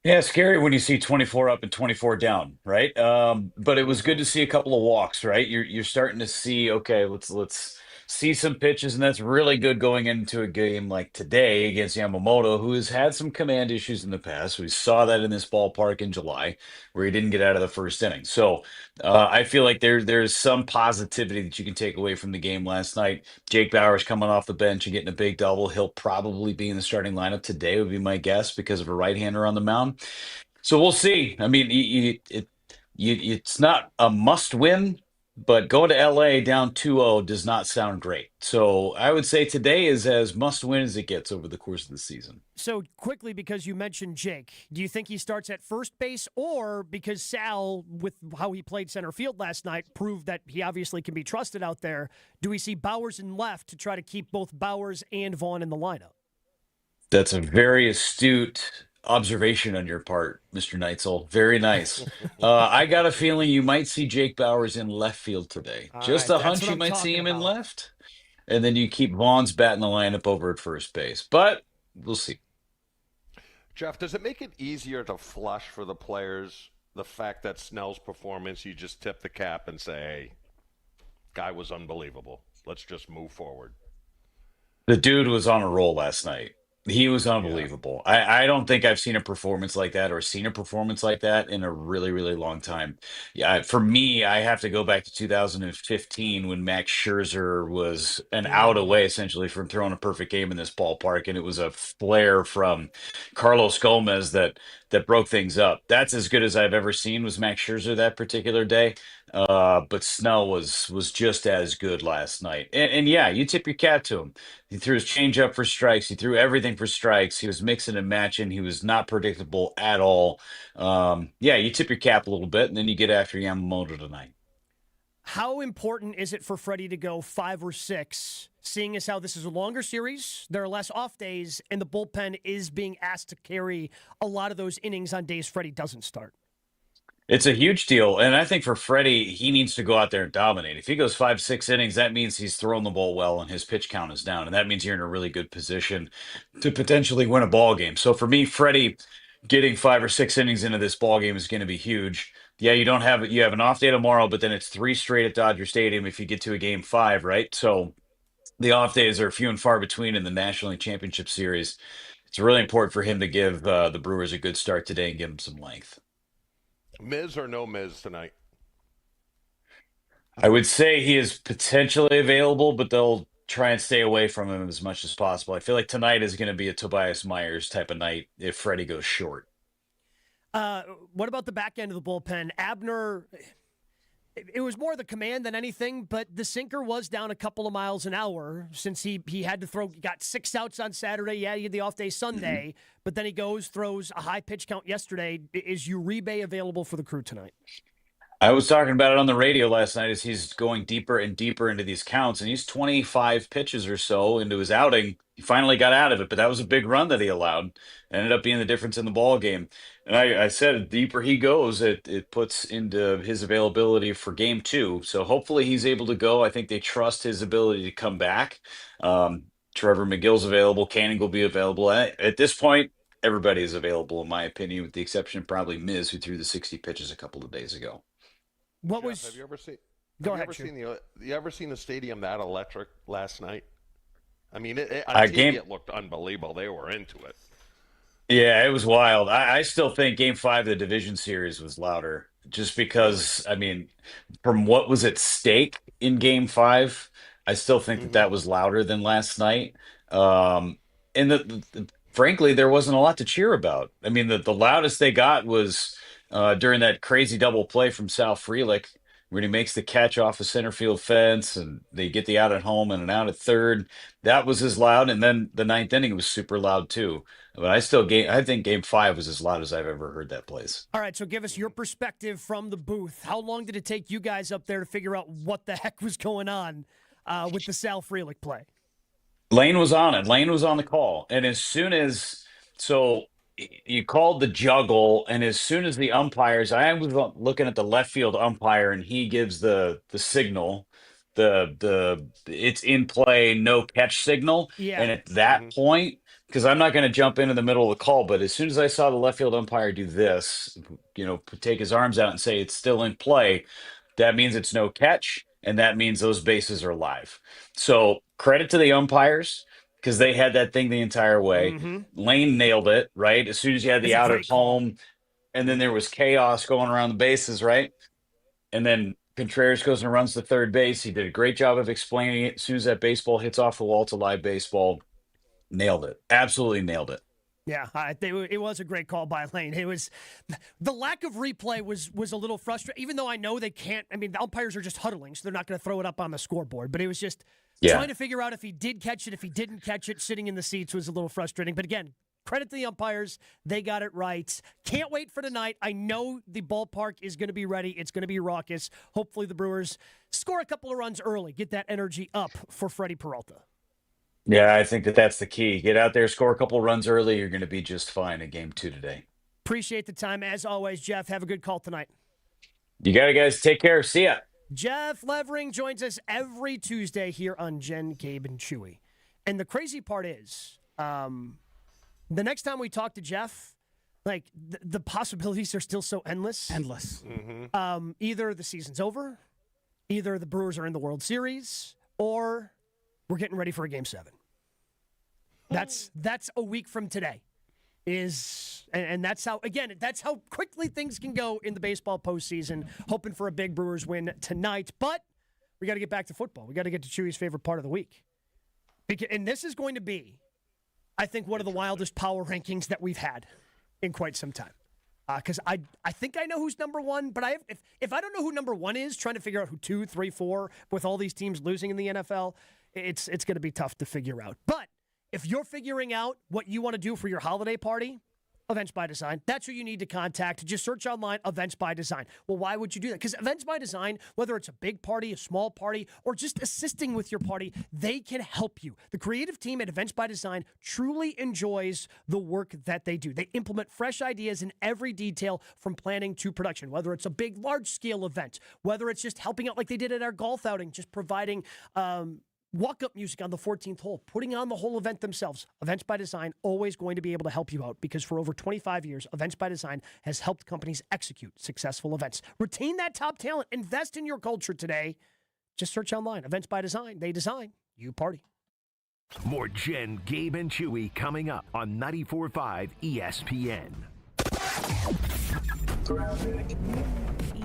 Yeah, it's scary when you see 24 up and 24 down, right? But it was good to see a couple of walks, right? You're starting to see, okay, let's see some pitches, and that's really good going into a game like today against Yamamoto, who has had some command issues in the past. We saw that in this ballpark in July, where he didn't get out of the first inning. So I feel like there's some positivity that you can take away from the game last night. Jake Bauers coming off the bench and getting a big double. He'll probably be in the starting lineup today, would be my guess, because of a right-hander on the mound. So we'll see. I mean, it's not a must win, but going to LA down 2-0 does not sound great. So I would say today is as must win as it gets over the course of the season. So quickly, because you mentioned Jake, do you think he starts at first base, or because Sal, with how he played center field last night, proved that he obviously can be trusted out there, do we see Bowers in left to try to keep both Bowers and Vaughn in the lineup? That's a very astute observation on your part, Mr. Neitzel. Very nice. I got a feeling you might see Jake Bowers in left field today. All Just right, a that's hunch what you I'm might see talking him in about. left. And then you keep Vaughn's bat in the lineup over at first base. But we'll see. Jeff, does it make it easier to flush for the players, the fact that Snell's performance, you just tip the cap and say, hey, guy was unbelievable. Let's just move forward. The dude was on a roll last night. He was unbelievable. I don't think I've seen a performance like that or seen a performance like that in a really, really long time. Yeah, for me, I have to go back to 2015 when Max Scherzer was an out away essentially from throwing a perfect game in this ballpark, and it was a flare from Carlos Gomez that broke things up. That's as good as I've ever seen was Max Scherzer that particular day. But Snell was just as good last night. And yeah, you tip your cap to him. He threw his changeup for strikes. He threw everything for strikes. He was mixing and matching. He was not predictable at all. Yeah, you tip your cap a little bit, and then you get after Yamamoto tonight. How important is it for Freddie to go 5 or 6, seeing as how this is a longer series, there are less off days, and the bullpen is being asked to carry a lot of those innings on days Freddie doesn't start? It's a huge deal. And I think for Freddie, he needs to go out there and dominate. If he goes 5, 6 innings, that means he's throwing the ball well and his pitch count is down. And that means you're in a really good position to potentially win a ball game. So for me, Freddie getting 5 or 6 innings into this ball game is going to be huge. Yeah, you have an off day tomorrow, but then it's 3 straight at Dodger Stadium if you get to a game 5, right? So the off days are few and far between in the National League Championship Series. It's really important for him to give the Brewers a good start today and give them some length. Miz or no Miz tonight? I would say he is potentially available, but they'll try and stay away from him as much as possible. I feel like tonight is going to be a Tobias Myers type of night if Freddie goes short. What about the back end of the bullpen? Abner, it was more the command than anything, but the sinker was down a couple of miles an hour since he had to throw, got 6 outs on Saturday. Yeah, he had the off day Sunday, but then he throws a high pitch count yesterday. Is Uribe available for the crew tonight? I was talking about it on the radio last night as he's going deeper and deeper into these counts, and he's 25 pitches or so into his outing. He finally got out of it, but that was a big run that he allowed. Ended up being the difference in the ball game. And I said, the deeper he goes, it puts into his availability for game 2. So hopefully he's able to go. I think they trust his ability to come back. Trevor McGill's available. Canning will be available. At this point, everybody is available, in my opinion, with the exception of probably Miz, who threw the 60 pitches a couple of days ago. Jeff, have you ever seen? You ever seen the stadium that electric last night? I mean, on TV it looked unbelievable. They were into it. Yeah, it was wild. I still think Game 5 of the division series was louder, just because, I mean, from what was at stake in Game 5, I still think that was louder than last night. And frankly, there wasn't a lot to cheer about. I mean, the loudest they got was during that crazy double play from Sal Frelick, when he makes the catch off the center field fence and they get the out at home and an out at third. That was as loud. And then the 9th inning was super loud too. But I think Game 5 was as loud as I've ever heard that place. All right, so give us your perspective from the booth. How long did it take you guys up there to figure out what the heck was going on with the Sal Frelick play? Lane was on it. Lane was on the call. And as soon as, so you called the juggle, and as soon as the umpires, I was looking at the left field umpire, and he gives the signal, the it's in play, no catch signal. Yeah. And at that point, because I'm not going to jump in the middle of the call, but as soon as I saw the left field umpire do this, take his arms out and say it's still in play, that means it's no catch, and that means those bases are live. So credit to the umpires, because they had that thing the entire way. Lane nailed it, right? As soon as you had the out at home, and then there was chaos going around the bases, right? And then Contreras goes and runs to third base. He did a great job of explaining it. As soon as that baseball hits off the wall, it's a live baseball. Nailed it. Absolutely nailed it. Yeah, it was a great call by Lane. It was the lack of replay was a little frustrating, even though I know they can't. I mean, the umpires are just huddling, so they're not going to throw it up on the scoreboard. But it was just trying to figure out if he did catch it, if he didn't catch it. Sitting in the seats was a little frustrating. But again, credit to the umpires. They got it right. Can't wait for tonight. I know the ballpark is going to be ready. It's going to be raucous. Hopefully the Brewers score a couple of runs early, get that energy up for Freddie Peralta. Yeah, I think that's the key. Get out there, score a couple runs early. You're going to be just fine in Game 2 today. Appreciate the time. As always, Jeff, have a good call tonight. You got it, guys. Take care. See ya. Jeff Levering joins us every Tuesday here on Jen, Gabe, and Chewy. And the crazy part is, the next time we talk to Jeff, like the possibilities are still so endless. Endless. Mm-hmm. Either the season's over, either the Brewers are in the World Series, or we're getting ready for a Game 7. That's a week from today. And that's how quickly things can go in the baseball postseason. Hoping for a big Brewers win tonight, but we got to get back to football. We got to get to Chewy's favorite part of the week, and this is going to be, I think, one of the wildest power rankings that we've had in quite some time. Because I think I know who's number one, but if I don't know who number one is, trying to figure out who 2, 3, 4 with all these teams losing in the NFL, it's going to be tough to figure out. But if you're figuring out what you want to do for your holiday party, Events by Design, that's who you need to contact. Just search online, Events by Design. Well, why would you do that? Because Events by Design, whether it's a big party, a small party, or just assisting with your party, they can help you. The creative team at Events by Design truly enjoys the work that they do. They implement fresh ideas in every detail from planning to production, whether it's a big, large-scale event, whether it's just helping out like they did at our golf outing, just providing walk-up music on the 14th hole, putting on the whole event themselves. Events by Design, always going to be able to help you out because for over 25 years, Events by Design has helped companies execute successful events. Retain that top talent. Invest in your culture today. Just search online. Events by Design. They design. You party. More Jen, Gabe, and Chewy coming up on 94.5 ESPN.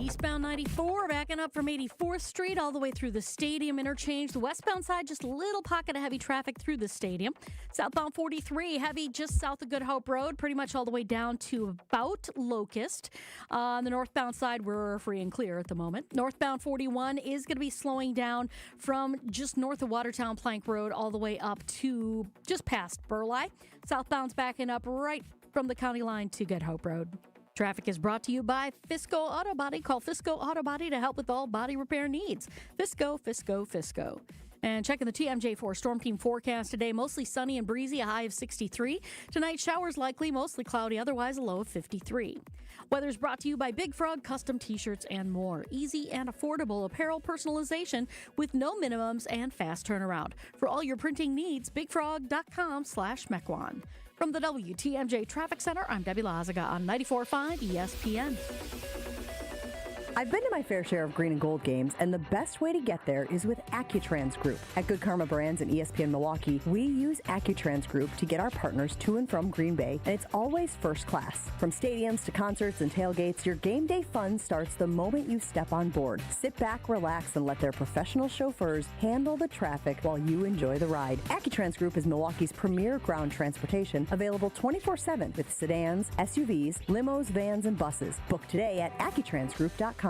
Eastbound 94, backing up from 84th Street all the way through the stadium interchange. The westbound side, just a little pocket of heavy traffic through the stadium. Southbound 43, heavy just south of Good Hope Road, pretty much all the way down to about Locust. On the northbound side, we're free and clear at the moment. Northbound 41 is going to be slowing down from just north of Watertown Plank Road all the way up to just past Burleigh. Southbound's backing up right from the county line to Good Hope Road. Traffic is brought to you by Fisco Auto Body. Call Fisco Auto Body to help with all body repair needs. Fisco. And checking the TMJ4 Storm Team forecast today, mostly sunny and breezy, a high of 63. Tonight, showers likely, mostly cloudy, otherwise a low of 53. Weather's brought to you by Big Frog Custom T-shirts and more. Easy and affordable apparel personalization with no minimums and fast turnaround. For all your printing needs, bigfrog.com/Mequon. From the WTMJ Traffic Center, I'm Debbie Lazaga on 94.5 ESPN. I've been to my fair share of green and gold games, and the best way to get there is with Accutrans Group. At Good Karma Brands and ESPN Milwaukee, we use Accutrans Group to get our partners to and from Green Bay, and it's always first class. From stadiums to concerts and tailgates, your game day fun starts the moment you step on board. Sit back, relax, and let their professional chauffeurs handle the traffic while you enjoy the ride. Accutrans Group is Milwaukee's premier ground transportation, available 24/7 with sedans, SUVs, limos, vans, and buses. Book today at AccuTransGroup.com.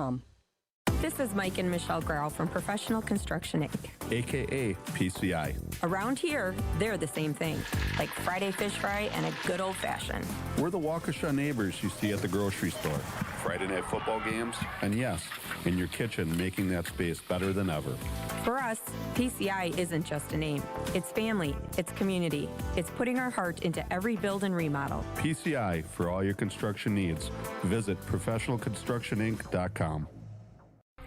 This is Mike and Michelle Grau from Professional Construction Inc., a.k.a. PCI. Around here, they're the same thing, like Friday fish fry and a good old-fashioned. We're the Waukesha neighbors you see at the grocery store. Friday night football games, and yes, in your kitchen, making that space better than ever. For us, PCI isn't just a name. It's family, it's community, it's putting our heart into every build and remodel. PCI, for all your construction needs. Visit professionalconstructioninc.com.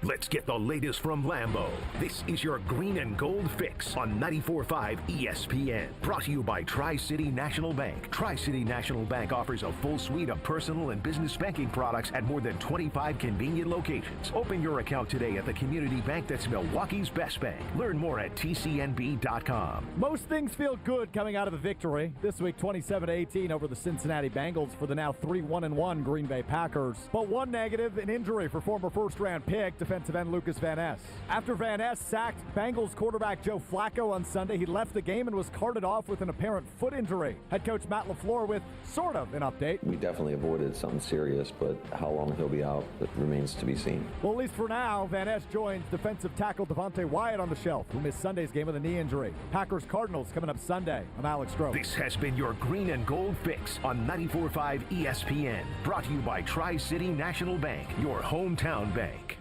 Let's get the latest from Lambeau. This is your Green and Gold Fix on 94.5 ESPN. Brought to you by Tri-City National Bank. Tri-City National Bank offers a full suite of personal and business banking products at more than 25 convenient locations. Open your account today at the community bank that's Milwaukee's best bank. Learn more at tcnb.com. Most things feel good coming out of a victory. This week, 27-18 over the Cincinnati Bengals for the now 3-1-1 Green Bay Packers. But one negative, an injury for former first-round pick defensive end Lucas Van Ness. After Van Ness sacked Bengals quarterback Joe Flacco on Sunday, he left the game and was carted off with an apparent foot injury. Head coach Matt LaFleur with sort of an update. We definitely avoided something serious, but how long he'll be out, it remains to be seen. Well, at least for now, Van Ness joins defensive tackle Devontae Wyatt on the shelf, who missed Sunday's game with a knee injury. Packers-Cardinals coming up Sunday. I'm Alex Stroh. This has been your Green and Gold Fix on 94.5 ESPN. Brought to you by Tri-City National Bank, your hometown bank.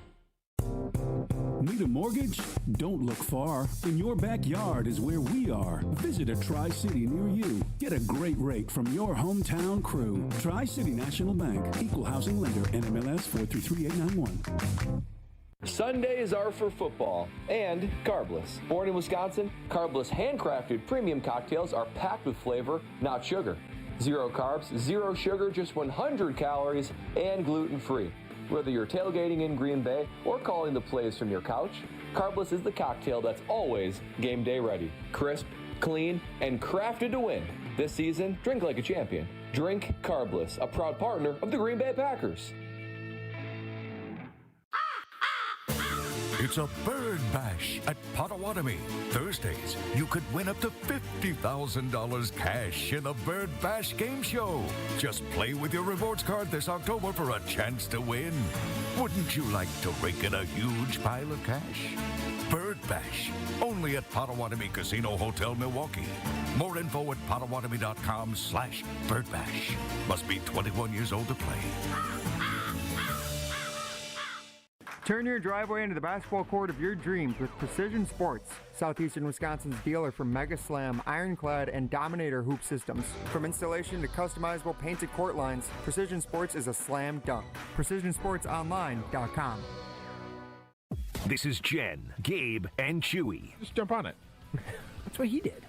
Need a mortgage? Don't look far. In your backyard is where we are. Visit a Tri-City near you. Get a great rate from your hometown crew. Tri-City National Bank. Equal housing lender. NMLS 4333891. Sundays are for football and carbless. Born in Wisconsin, carbless handcrafted premium cocktails are packed with flavor, not sugar. 0 carbs, 0 sugar, just 100 calories, and gluten-free. Whether you're tailgating in Green Bay or calling the plays from your couch, carbless is the cocktail that's always game day ready. Crisp, clean, and crafted to win. This season, drink like a champion. Drink carbless, a proud partner of the Green Bay Packers. It's a bird bash at Potawatomi. Thursdays, you could win up to $50,000 cash in a bird bash game show. Just play with your rewards card this October for a chance to win. Wouldn't you like to rake in a huge pile of cash? Bird Bash, only at Potawatomi Casino Hotel, Milwaukee. More info at potawatomi.com/birdbash. Must be 21 years old to play. Turn your driveway into the basketball court of your dreams with Precision Sports, Southeastern Wisconsin's dealer for Mega Slam, Ironclad, and Dominator hoop systems. From installation to customizable painted court lines, Precision Sports is a slam dunk. PrecisionSportsOnline.com. This is Jen, Gabe, and Chewy. Just jump on it. That's what he did.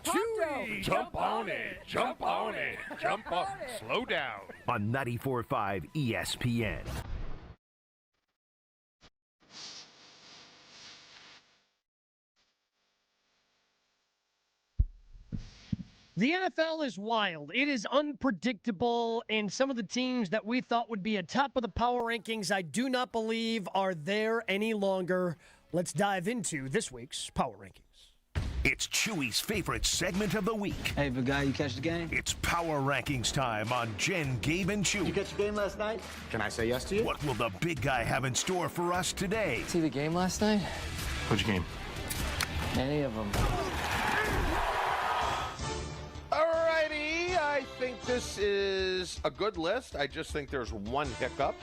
Chewy, jump on it, jump on it, jump on it. Slow down. On 94.5 ESPN. The NFL is wild. It is unpredictable, and some of the teams that we thought would be atop of the power rankings, I do not believe are there any longer. Let's dive into this week's power rankings. It's Chewy's favorite segment of the week. Hey, big guy, you catch the game? It's Power Rankings time on Jen, Gabe, and Chewy. Did you catch the game last night? Can I say yes to you? What will the big guy have in store for us today? See the game last night? Which game? Any of them. Alrighty, I think this is a good list. I just think there's one hiccup.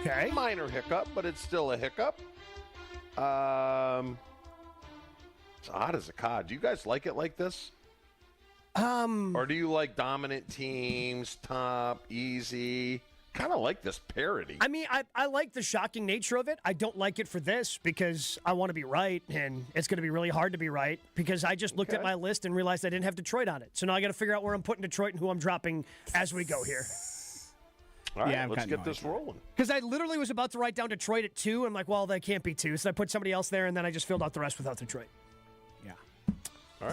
Okay. Minor hiccup, but it's still a hiccup. It's odd as a cod. Do you guys like it like this? Or do you like dominant teams, top, easy? Kind of like this parody. I mean, I like the shocking nature of it. I don't like it for this because I want to be right, and it's going to be really hard to be right because I just looked at my list and realized I didn't have Detroit on it. So now I got to figure out where I'm putting Detroit and who I'm dropping as we go here. All right, let's get this rolling. Because I literally was about to write down Detroit at 2. I'm like, well, that can't be 2. So I put somebody else there, and then I just filled out the rest without Detroit. Yeah. All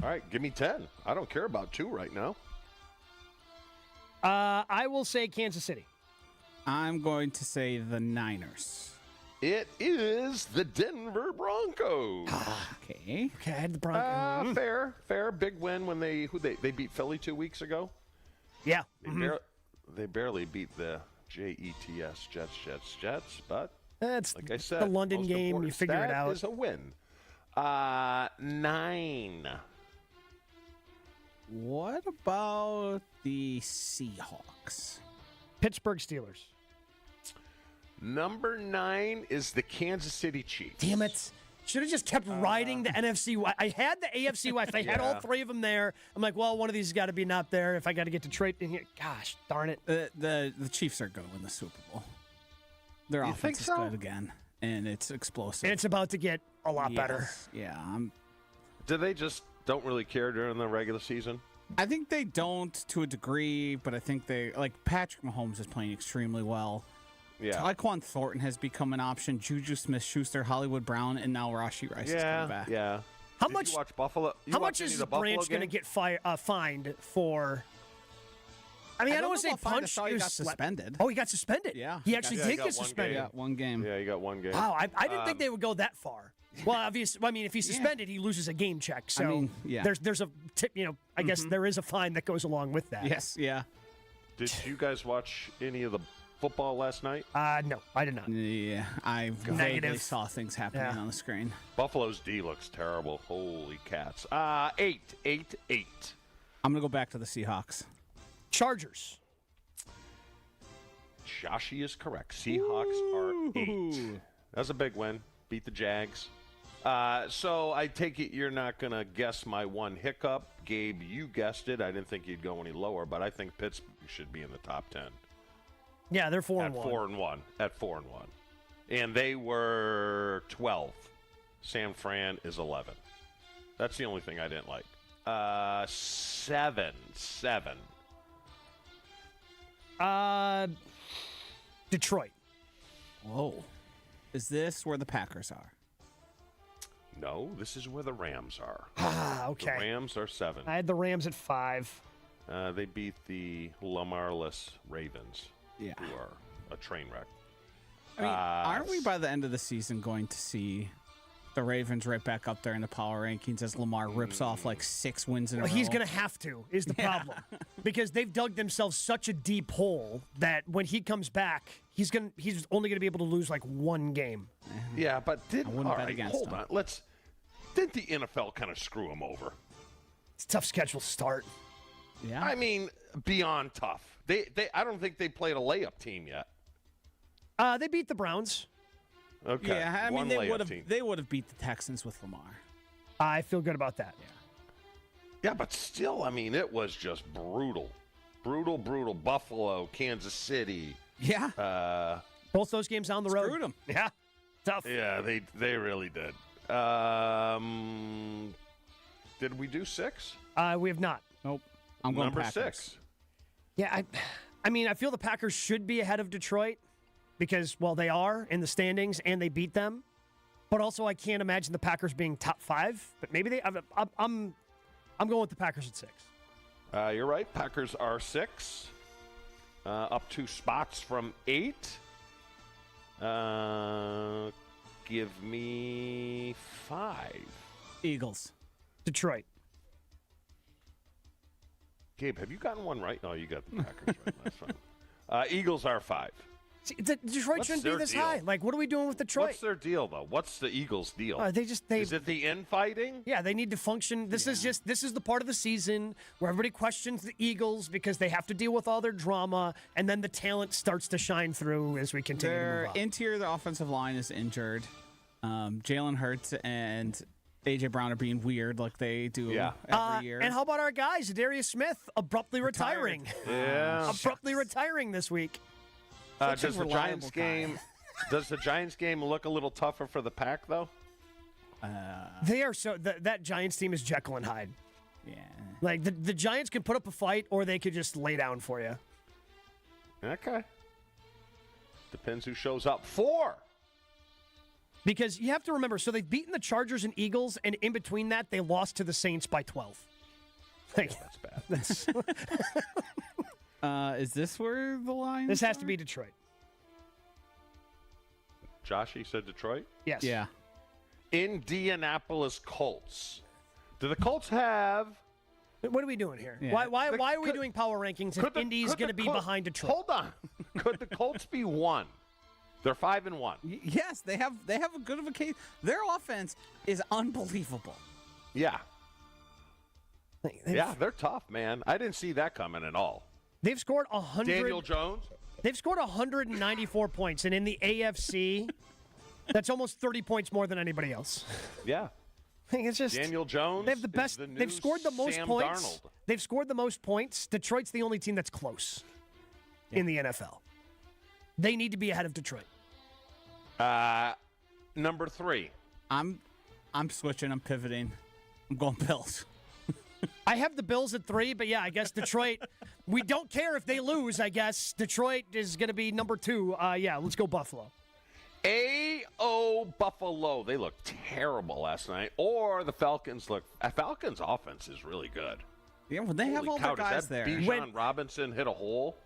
right, give me 10. I don't care about 2 right now. I will say Kansas City. I'm going to say the Niners. It is the Denver Broncos. Okay. I had the Broncos. Fair. Big win when they beat Philly 2 weeks ago. Yeah. They barely beat the Jets, but that's like I said, the London game. You figure it out. Is a win. 9. What about the Seahawks? Pittsburgh Steelers. Number 9 is the Kansas City Chiefs. Damn it. Should have just kept riding the NFC West. I had the AFC West. I had all 3 of them there. I'm like, well, one of these has got to be not there if I got to get Detroit in here. Gosh, darn it. The Chiefs are going to win the Super Bowl. Their offense is good again, and it's explosive. And it's about to get a lot better. Yeah. Do they just don't really care during the regular season? I think they don't to a degree, but I think Patrick Mahomes is playing extremely well. Yeah. Tyquan Thornton has become an option. Juju Smith-Schuster, Hollywood Brown, and now Rashee Rice is coming back. Yeah. How much? You watch Buffalo? How much is the Branch going to get fined for I mean, I don't know want to say about fined. I punched. saw he got suspended. Oh, he got suspended. Yeah. He actually did get one suspended. game. Yeah, one game. Yeah, he got one game. Wow, I didn't think they would go that far. Well, obviously, I mean, if he's suspended, he loses a game check. So I mean, yeah. there's a tip. I guess there is a fine that goes along with that. Yes, yeah. Did you guys watch any of the football last night? No, I did not. Yeah, I vaguely Negative. saw things happening on the screen. Buffalo's D looks terrible. Holy cats. 8. I'm going to go back to the Seahawks. Chargers. Joshy is correct. Seahawks are 8. That's a big win. Beat the Jags. So I take it you're not going to guess my one hiccup. Gabe, you guessed it. I didn't think you'd go any lower, but I think Pittsburgh should be in the top 10. Yeah, they're 4-1. At 4-1. And they were 12. San Fran is 11. That's the only thing I didn't like. 7. Detroit. Whoa. Is this where the Packers are? No, this is where the Rams are. Okay. The Rams are 7. I had the Rams at 5. They beat the Lamarless Ravens, Yeah. who are a train wreck. I mean, aren't we by the end of the season going to see the Ravens right back up there in the power rankings as Lamar rips off like 6 wins in a row? He's going to have to, is the problem. Because they've dug themselves such a deep hole that when he comes back, he's only going to be able to lose like 1 game. Yeah, but wouldn't bet against hold him. on. Didn't the NFL kind of screw him over? It's a tough schedule start. Yeah. I mean, beyond tough. I don't think they played a layup team yet. They beat the Browns. Okay. Yeah, I mean One layup team. they would have beat the Texans with Lamar. I feel good about that. Yeah, but still, I mean, it was just brutal. Brutal. Buffalo, Kansas City. Yeah. Both those games on the road. Screwed them. Yeah. Tough. Yeah, they really did. Did we do 6? We have not. Nope. I'm going Number Packers. 6. Yeah, I mean, I feel the Packers should be ahead of Detroit because, well, they are in the standings and they beat them. But also, I can't imagine the Packers being top 5. But maybe they. I'm going with the Packers at 6. You're right. Packers are 6. Up 2 spots from 8. Give me 5. Eagles. Detroit. Gabe, have you gotten one right? No, you got the Packers right. That's fine. Eagles are 5. See, Detroit shouldn't be this high. Like, what are we doing with Detroit? What's their deal, though? What's the Eagles' deal? They Is it the infighting? Yeah, they need to function. This is the part of the season where everybody questions the Eagles because they have to deal with all their drama, and then the talent starts to shine through as we continue to Their move on. interior, the offensive line is injured. Jalen Hurts and A.J. Brown are being weird like they do every year. And how about our guys? Darius Smith abruptly retiring. Yeah. Abruptly retiring this week. Does the Giants game look a little tougher for the Pack, though? They are so that Giants team is Jekyll and Hyde. Yeah. Like the Giants can put up a fight or they could just lay down for you. Okay. Depends who shows up. 4. Because you have to remember, so they've beaten the Chargers and Eagles, and in between that, they lost to the Saints by 12. Like, that's bad. Is this where the line? This has to be Detroit. Josh, you said Detroit? Yes. Yeah. Indianapolis Colts. Do the Colts have... What are we doing here? Yeah. Why are we doing power rankings if Indy's going to be behind Detroit? Hold on. Could the Colts be 1? They're 5-1. Yes, they have a good of a case. Their offense is unbelievable. Yeah. Yeah, they're tough, man. I didn't see that coming at all. They've scored 100. Daniel Jones? They've scored 194 points, and in the AFC, that's almost 30 points more than anybody else. Yeah. I think it's just Daniel Jones. They have the best. They've scored the most Sam points. Darnold. They've scored the most points. Detroit's the only team that's close in the NFL. They need to be ahead of Detroit. Number 3. I'm switching. I'm pivoting. I'm going Bills. I have the Bills at 3, but yeah, I guess Detroit. We don't care if they lose. I guess Detroit is going to be number 2. Yeah, let's go Buffalo. Buffalo. They looked terrible last night. Or the Falcons look. Falcons' offense is really good. Yeah, well, they have Holy all cow, the guys does that there. Bijan Robinson hit a hole?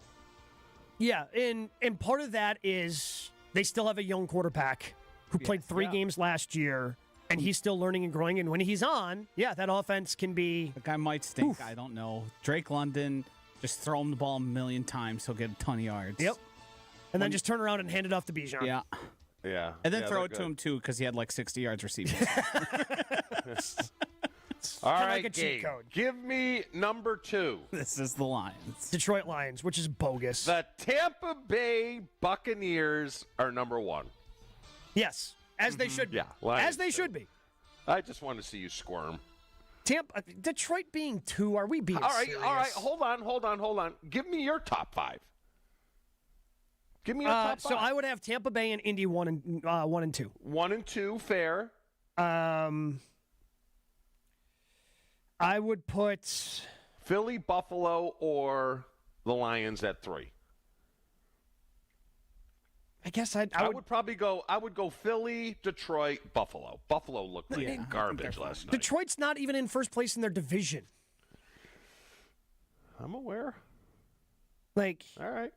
Yeah, and part of that is they still have a young quarterback who played 3 games last year, and he's still learning and growing. And when he's on, that offense can be... The guy might stink. I don't know. Drake London, just throw him the ball a million times. He'll get a ton of yards. Yep. And then just turn around and hand it off to Bijan. Yeah. Yeah. And then throw it to him, too, because he had like 60 yards receiving. All Kinda right, like a cheat Gabe, code. give me number 2. This is the Lions. Detroit Lions, which is bogus. The Tampa Bay Buccaneers are number 1. Yes, as they should be. Yeah, Lions as they should be. I just want to see you squirm. Detroit being 2, are we being serious? All right. Hold on. Give me your top 5. Give me your top 5. So I would have Tampa Bay and Indy 1 and 2. 1 and 2, fair. I would put Philly, Buffalo, or the Lions at 3. I guess I would probably go. I would go Philly, Detroit, Buffalo. Buffalo looked like garbage last night. Detroit's not even in first place in their division. I'm aware. All right.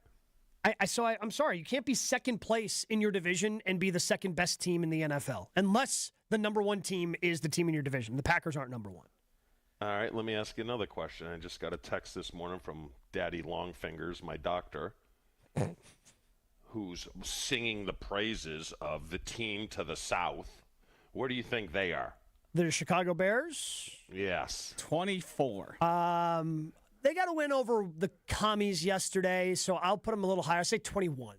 I'm sorry. You can't be second place in your division and be the second best team in the NFL unless the number 1 team is the team in your division. The Packers aren't number 1. All right. Let me ask you another question. I just got a text this morning from Daddy Longfingers, my doctor, who's singing the praises of the team to the south. Where do you think they are? The Chicago Bears? Yes. 24. They got a win over the Commies yesterday, so I'll put them a little higher. I say 21.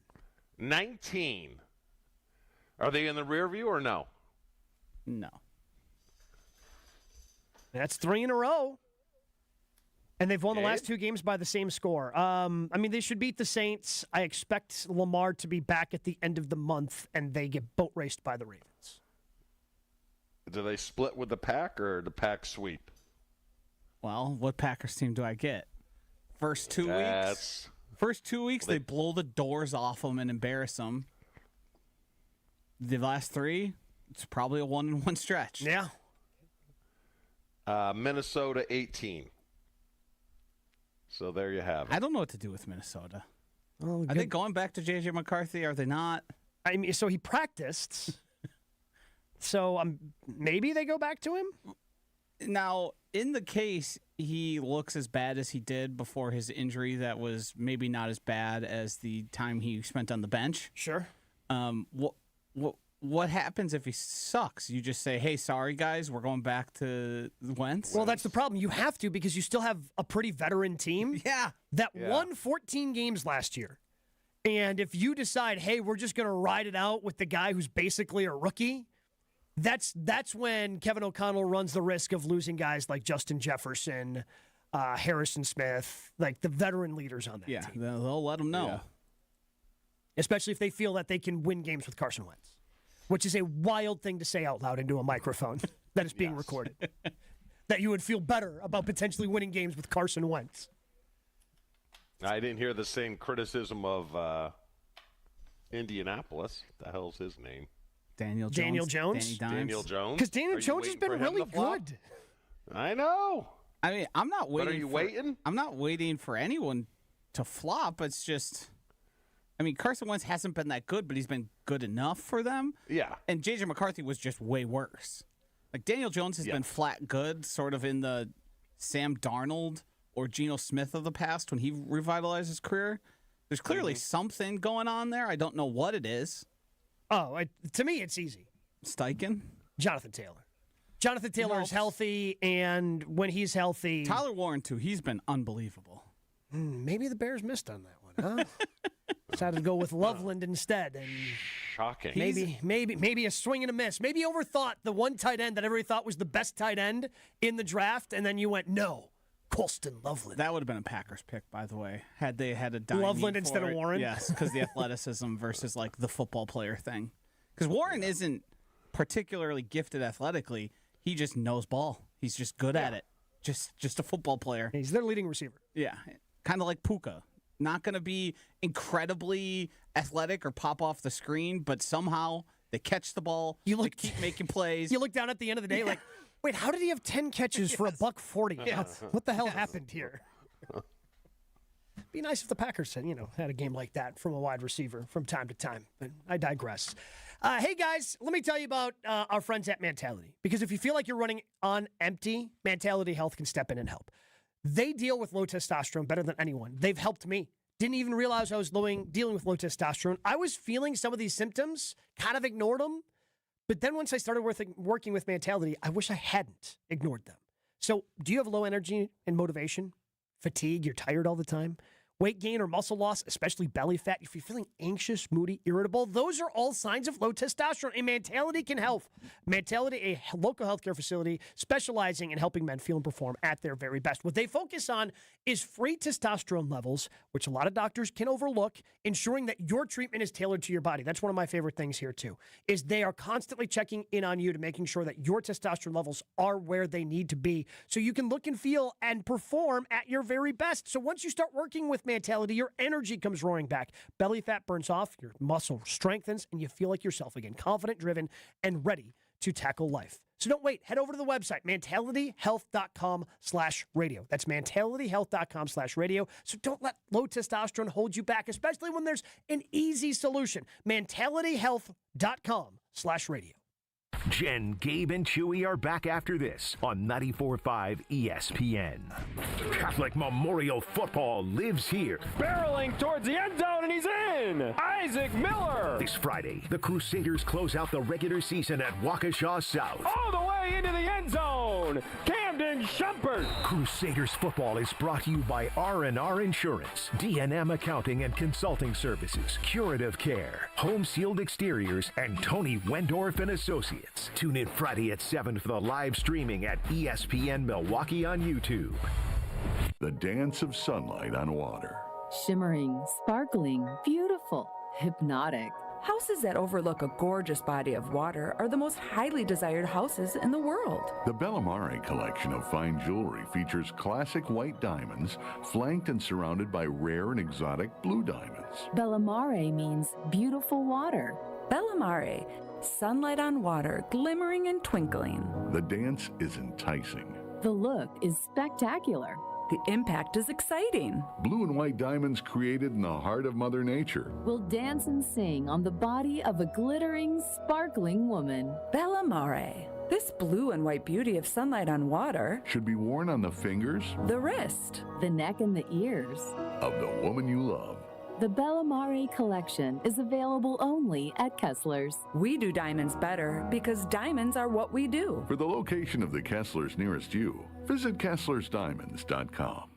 19. Are they in the rear view or no? No. That's 3 in a row. And they've won the last 2 games by the same score. They should beat the Saints. I expect Lamar to be back at the end of the month, and they get boat raced by the Ravens. Do they split with the Pack or the Pack sweep? Well, what Packers team do I get? First 2 weeks? First 2 weeks, they blow the doors off them and embarrass them. The last 3, it's probably a 1-1 stretch. Yeah. Minnesota 18. So there you have it. I don't know what to do with Minnesota. Oh, are they going back to J.J. McCarthy? Are they not? So he practiced. So maybe they go back to him? Now, in the case, he looks as bad as he did before his injury that was maybe not as bad as the time he spent on the bench. Sure. What happens if he sucks? You just say, hey, sorry, guys, we're going back to Wentz? Well, that's the problem. You have to because you still have a pretty veteran team. That won 14 games last year. And if you decide, hey, we're just going to ride it out with the guy who's basically a rookie, that's when Kevin O'Connell runs the risk of losing guys like Justin Jefferson, Harrison Smith, like the veteran leaders on that team. Yeah, they'll let them know. Yeah. Especially if they feel that they can win games with Carson Wentz, which is a wild thing to say out loud into a microphone that is being recorded. That you would feel better about potentially winning games with Carson Wentz. I didn't hear the same criticism of Indianapolis. What the hell's his name? Daniel Jones. Daniel Jones. Because Daniel Jones has been really good. I know. I mean, I'm not waiting. But are you waiting? I'm not waiting for anyone to flop. It's just, I mean, Carson Wentz hasn't been that good, but he's been good enough for them. Yeah. And J.J. McCarthy was just way worse. Like, Daniel Jones has been flat good, sort of in the Sam Darnold or Geno Smith of the past when he revitalized his career. There's clearly something going on there. I don't know what it is. Oh, to me, it's easy. Steichen? Jonathan Taylor. Jonathan Taylor is healthy, and when he's healthy... Tyler Warren, too. He's been unbelievable. Maybe the Bears missed on that one, huh? Decided to go with Loveland instead. And shocking. Maybe a swing and a miss. Maybe you overthought the one tight end that everybody thought was the best tight end in the draft, and then you went, no, Colston Loveland. That would have been a Packers pick, by the way, had they had a dime Loveland instead of Warren? Yes, because the athleticism versus, like, the football player thing. Because Warren isn't particularly gifted athletically. He just knows ball. He's just good at it. Just a football player. He's their leading receiver. Yeah, kind of like Puka. Not going to be incredibly athletic or pop off the screen, but somehow they catch the ball. They keep making plays. You look down at the end of the day like, Wait, how did he have 10 catches for $140? Yes. What the hell happened here? Be nice if the Packers had a game like that from a wide receiver from time to time. But I digress. Hey, guys, let me tell you about our friends at Mentality. Because if you feel like you're running on empty, Mentality Health can step in and help. They deal with low testosterone better than anyone. They've helped me. Didn't even realize I was dealing with low testosterone. I was feeling some of these symptoms, kind of ignored them. But then once I started working with Mentality, I wish I hadn't ignored them. So do you have low energy and motivation? Fatigue? You're tired all the time? Weight gain or muscle loss, especially belly fat, if you're feeling anxious, moody, irritable, those are all signs of low testosterone, and Mentality can help. Mentality, a local healthcare facility specializing in helping men feel and perform at their very best. What they focus on is free testosterone levels, which a lot of doctors can overlook, ensuring that your treatment is tailored to your body. That's one of my favorite things here, too, is they are constantly checking in on you to making sure that your testosterone levels are where they need to be so you can look and feel and perform at your very best. So once you start working with Mentality, your energy comes roaring back. Belly fat burns off, your muscle strengthens, and you feel like yourself again, confident, driven, and ready to tackle life. So don't wait. Head over to the website, mentalityhealth.com/radio. That's mentalityhealth.com/radio. So don't let low testosterone hold you back, especially when there's an easy solution. mentalityhealth.com/radio. Jen, Gabe, and Chewy are back after this on 94.5 ESPN. Catholic Memorial Football lives here. Barreling towards the end zone, and he's in! Isaac Miller! This Friday, the Crusaders close out the regular season at Waukesha South. All the way into the end zone! Camden Shumpert! Crusaders football is brought to you by R&R Insurance, D&M Accounting and Consulting Services, Curative Care, Home Sealed Exteriors, and Tony Wendorf and Associates. Tune in Friday at 7 for the live streaming at ESPN Milwaukee on YouTube. The dance of sunlight on water. Shimmering, sparkling, beautiful, hypnotic. Houses that overlook a gorgeous body of water are the most highly desired houses in the world. The Bellamare collection of fine jewelry features classic white diamonds, flanked and surrounded by rare and exotic blue diamonds. Bellamare means beautiful water. Bellamare, sunlight on water, glimmering and twinkling. The dance is enticing. The look is spectacular. The impact is exciting. Blue and white diamonds created in the heart of Mother Nature will dance and sing on the body of a glittering, sparkling woman. Bellamare. This blue and white beauty of sunlight on water should be worn on the fingers, the wrist, the neck, and the ears of the woman you love. The Bellamare collection is available only at Kessler's. We do diamonds better because diamonds are what we do. For the location of the Kesslers nearest you, visit KesslersDiamonds.com.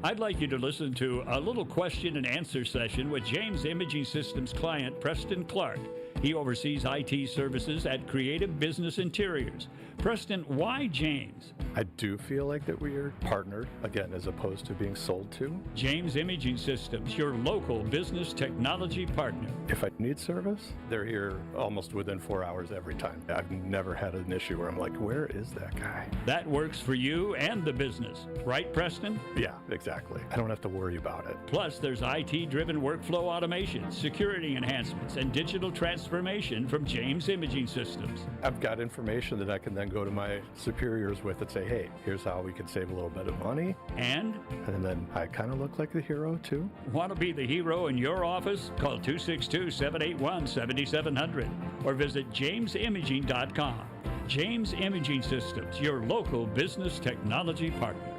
I'd like you to listen to a little question and answer session with James Imaging Systems client Preston Clark. He oversees IT services at Creative Business Interiors. Preston, why James? I do feel like that we are partnered, again, as opposed to being sold to. James Imaging Systems, your local business technology partner. If I need service, they're here almost within 4 hours every time. I've never had an issue where I'm like, where is that guy? That works for you and the business, right, Preston? Yeah, exactly. I don't have to worry about it. Plus, there's IT-driven workflow automation, security enhancements, and digital transformation from James Imaging Systems. I've got information that I can then go to my superiors with and say, hey, here's how we can save a little bit of money. And then I kind of look like the hero, too. Want to be the hero in your office? Call 262-781-7700 or visit jamesimaging.com. James Imaging Systems, your local business technology partner.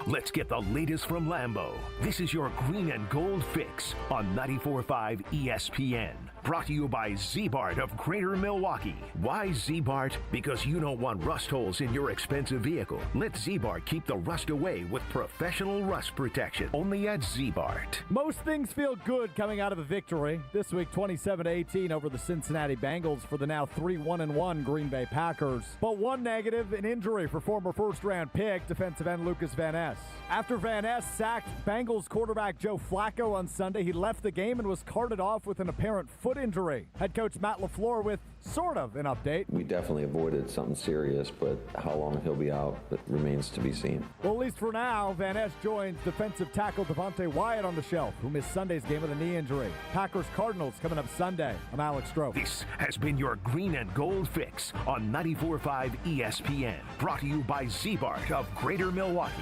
Let's get the latest from Lambeau. This is your green and gold fix on 94.5 ESPN. Brought to you by Z-Bart of Greater Milwaukee. Why Z-Bart? Because you don't want rust holes in your expensive vehicle. Let Z-Bart keep the rust away with professional rust protection. Only at Z-Bart. Most things feel good coming out of a victory. This week, 27-18 over the Cincinnati Bengals for the now 3-1-1 Green Bay Packers. But one negative, an injury for former first-round pick, defensive end Lucas Van Ness. After Van Ness sacked Bengals quarterback Joe Flacco on Sunday, he left the game and was carted off with an apparent foot foot injury. Head coach Matt LaFleur with sort of an update. We definitely avoided something serious, but how long he'll be out remains to be seen. Well, at least for now, Van Ness joins defensive tackle Devontae Wyatt on the shelf, who missed Sunday's game with a knee injury. Packers-Cardinals coming up Sunday. I'm Alex Stroh. This has been your Green and Gold Fix on 94.5 ESPN. Brought to you by Z-Bart of Greater Milwaukee.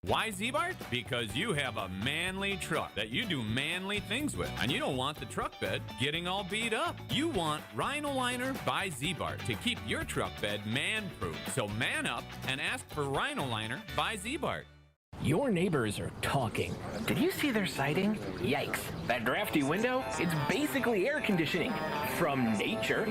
Why Z-Bart? Because you have a manly truck that you do manly things with, and you don't want the truck bed getting all beat up. You want Rhino Liner by Z-Bart to keep your truck bed man-proof. So man up and ask for Rhino Liner by Z-Bart. Your neighbors are talking. Did you see their siding? Yikes. That drafty window? It's basically air conditioning. From nature.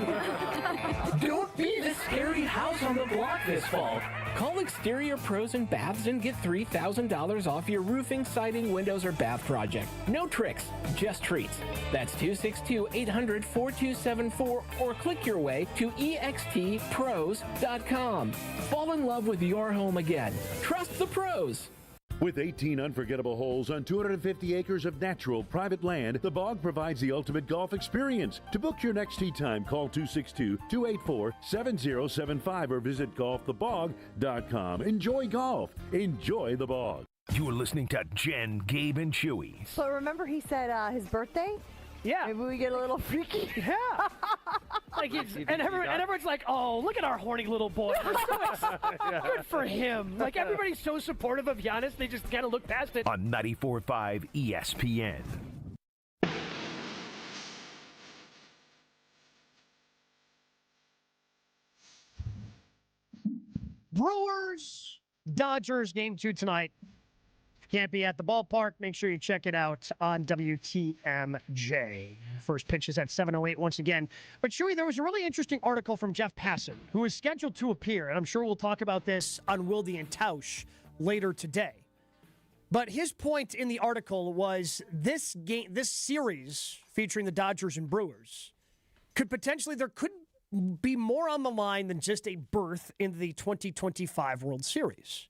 Don't be the scary house on the block this fall. Call Exterior Pros and Baths and get $3,000 off your roofing, siding, windows, or bath project. No tricks, just treats. That's 262-800-4274 or click your way to extpros.com. Fall in love with your home again. Trust the pros. With 18 unforgettable holes on 250 acres of natural private land, the Bog provides the ultimate golf experience. To book your next tee time, call 262-284-7075 or visit golfthebog.com. Enjoy golf. Enjoy the Bog. You're listening to Jen, Gabe, and Chewy. So remember he said his birthday? Yeah. Maybe we get a little freaky. Yeah. And everyone's like, oh, look at our horny little boy. We're so good for him. Like, everybody's so supportive of Giannis, they just kind of look past it. On 94.5 ESPN. Brewers, Dodgers, game 2 tonight. If you can't be at the ballpark, make sure you check it out on WTMJ. First pitch is at 7:08 once again. But Chewy, there was a really interesting article from Jeff Passan, who is scheduled to appear, and I'm sure we'll talk about this on Wilde and Tausch later today. But his point in the article was this series featuring the Dodgers and Brewers could be more on the line than just a berth in the 2025 World Series.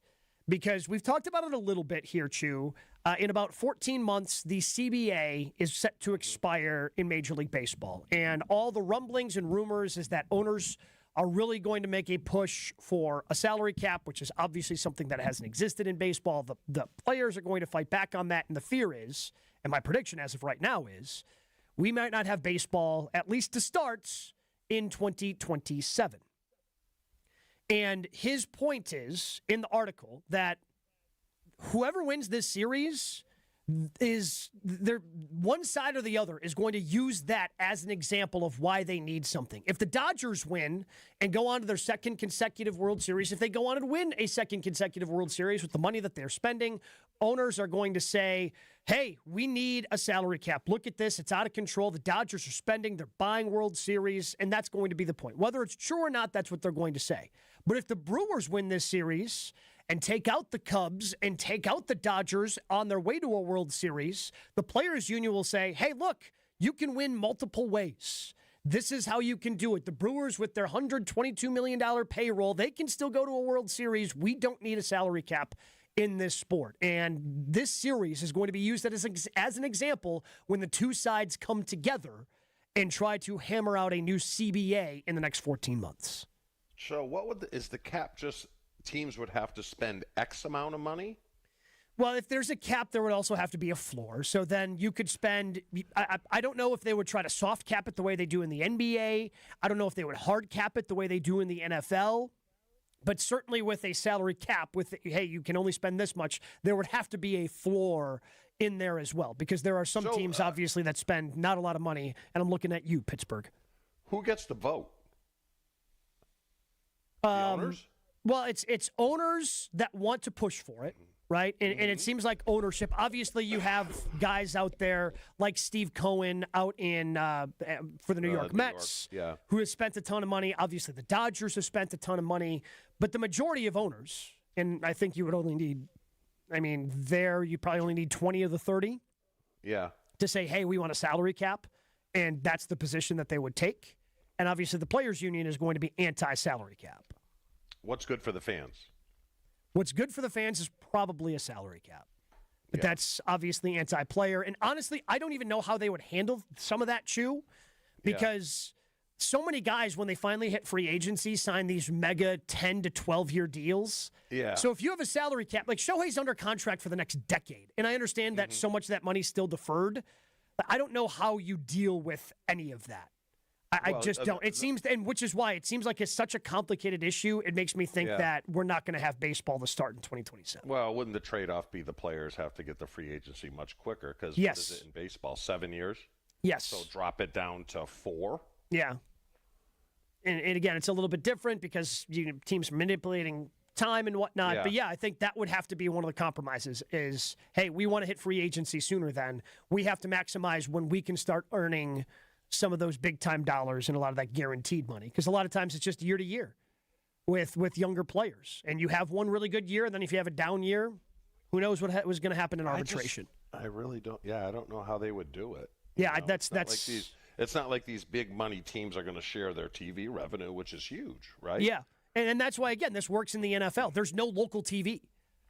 Because we've talked about it a little bit here, Chew. In about 14 months, the CBA is set to expire in Major League Baseball. And all the rumblings and rumors is that owners are really going to make a push for a salary cap, which is obviously something that hasn't existed in baseball. The players are going to fight back on that. And the fear is, and my prediction as of right now is, we might not have baseball, at least to start, in 2027. And his point is, in the article, that whoever wins this series is one side or the other is going to use that as an example of why they need something. If the Dodgers win and go on to their second consecutive World Series, if they go on and win a second consecutive World Series with the money that they're spending, owners are going to say, hey, we need a salary cap. Look at this. It's out of control. The Dodgers are spending. They're buying World Series, and that's going to be the point. Whether it's true or not, that's what they're going to say. But if the Brewers win this series and take out the Cubs and take out the Dodgers on their way to a World Series, the Players Union will say, hey, look, you can win multiple ways. This is how you can do it. The Brewers, with their $122 million payroll, they can still go to a World Series. We don't need a salary cap in this sport. And this series is going to be used as an example when the two sides come together and try to hammer out a new CBA in the next 14 months. So is the cap just teams would have to spend X amount of money? Well, if there's a cap, there would also have to be a floor. So then you could spend, I don't know if they would try to soft cap it the way they do in the NBA. I don't know if they would hard cap it the way they do in the NFL. But certainly with a salary cap, hey, you can only spend this much, there would have to be a floor in there as well. Because there are some teams, obviously, that spend not a lot of money. And I'm looking at you, Pittsburgh. Who gets the vote? The owners? Well, it's owners that want to push for it, right? And it seems like ownership. Obviously, you have guys out there like Steve Cohen out in for the New York Mets, who has spent a ton of money. Obviously, the Dodgers have spent a ton of money. But the majority of owners, and I think you would only need, you probably only need 20 of the 30 to say, hey, we want a salary cap. And that's the position that they would take. And obviously, the Players Union is going to be anti-salary cap. What's good for the fans? What's good for the fans is probably a salary cap. But that's obviously anti-player. And honestly, I don't even know how they would handle some of that, Chew, because so many guys, when they finally hit free agency, sign these mega 10 to 12-year deals. Yeah. So if you have a salary cap, like Shohei's under contract for the next decade, and I understand that so much of that money's still deferred, but I don't know how you deal with any of that. I just don't. It seems, and which is why it seems like it's such a complicated issue. It makes me think that we're not going to have baseball to start in 2027. Well, wouldn't the trade-off be the players have to get the free agency much quicker? Because yes. What is it in baseball, 7 years? Yes. So drop it down to 4? Yeah. And again, it's a little bit different because teams are manipulating time and whatnot. Yeah. But yeah, I think that would have to be one of the compromises is, hey, we want to hit free agency sooner than. We have to maximize when we can start earning some of those big-time dollars and a lot of that guaranteed money. Because a lot of times it's just year to year with younger players. And you have one really good year, and then if you have a down year, who knows what was going to happen in arbitration. I really don't. Yeah, I don't know how they would do it. Yeah, you know, that's it's not like these big money teams are going to share their TV revenue, which is huge, right? Yeah, and that's why, again, this works in the NFL. There's no local TV.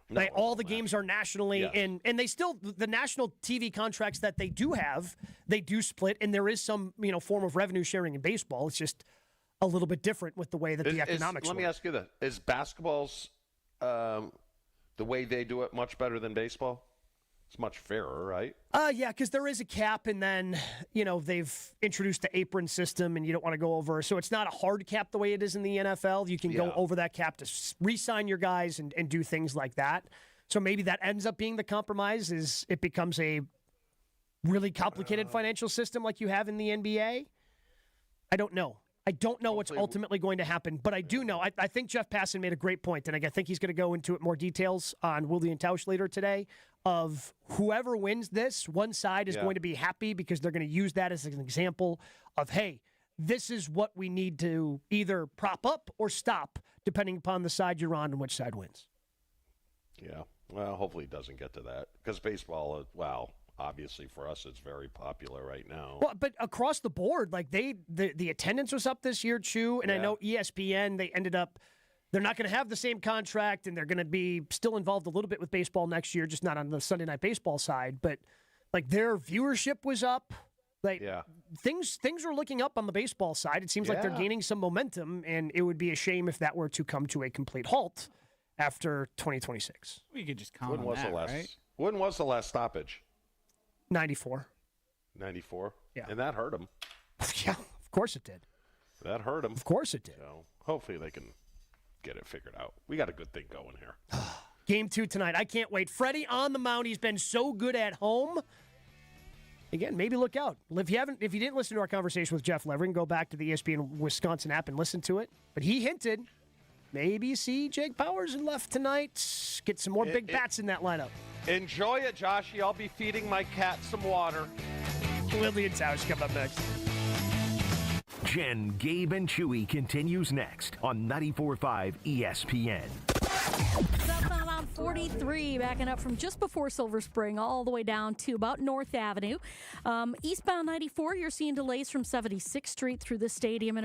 No, all the games are nationally, and they still, the national TV contracts that they do have, they do split, and there is some form of revenue sharing in baseball. It's just a little bit different with the way that the economics Let work. me ask you this. Is basketball's, the way they do it, much better than baseball? It's much fairer, right? Yeah, because there is a cap, and then, they've introduced the apron system, and you don't want to go over. So it's not a hard cap the way it is in the NFL. You can go over that cap to re-sign your guys and do things like that. So maybe that ends up being the compromise, is it becomes a really complicated financial system like you have in the NBA. I don't know. I don't know what's ultimately going to happen, but I do know. I think Jeff Passan made a great point, and I think he's going to go into it more details on Willie and Tausch later today, of whoever wins this, one side is going to be happy because they're going to use that as an example of, hey, this is what we need to either prop up or stop, depending upon the side you're on and which side wins. Yeah. Well, hopefully it doesn't get to that, because baseball, obviously for us it's very popular right now. Well, but across the board, like the attendance was up this year, Chew, and I know ESPN, they ended up, they're not going to have the same contract, and they're going to be still involved a little bit with baseball next year, just not on the Sunday Night Baseball side, but like their viewership was up. Like things are looking up on the baseball side. It seems like they're gaining some momentum, and it would be a shame if that were to come to a complete halt after 2026. We could just count on that, right? When was the last stoppage? 94. 94? Yeah. And that hurt them. Yeah, of course it did. That hurt them. Of course it did. So hopefully they can get it figured out. We got a good thing going here. Game 2 tonight. I can't wait. Freddie on the mound. He's been so good at home. Again, maybe look out. If you didn't listen to our conversation with Jeff Levering, go back to the ESPN Wisconsin app and listen to it. But he hinted, maybe see Jake Powers in left tonight. Get some more big bats in that lineup. Enjoy it, Joshy. I'll be feeding my cat some water. Willie and Tausch come up next. Jen, Gabe, and Chewy continues next on 94.5 ESPN. Southbound on 43, backing up from just before Silver Spring all the way down to about North Avenue. Eastbound 94, you're seeing delays from 76th Street through the stadium.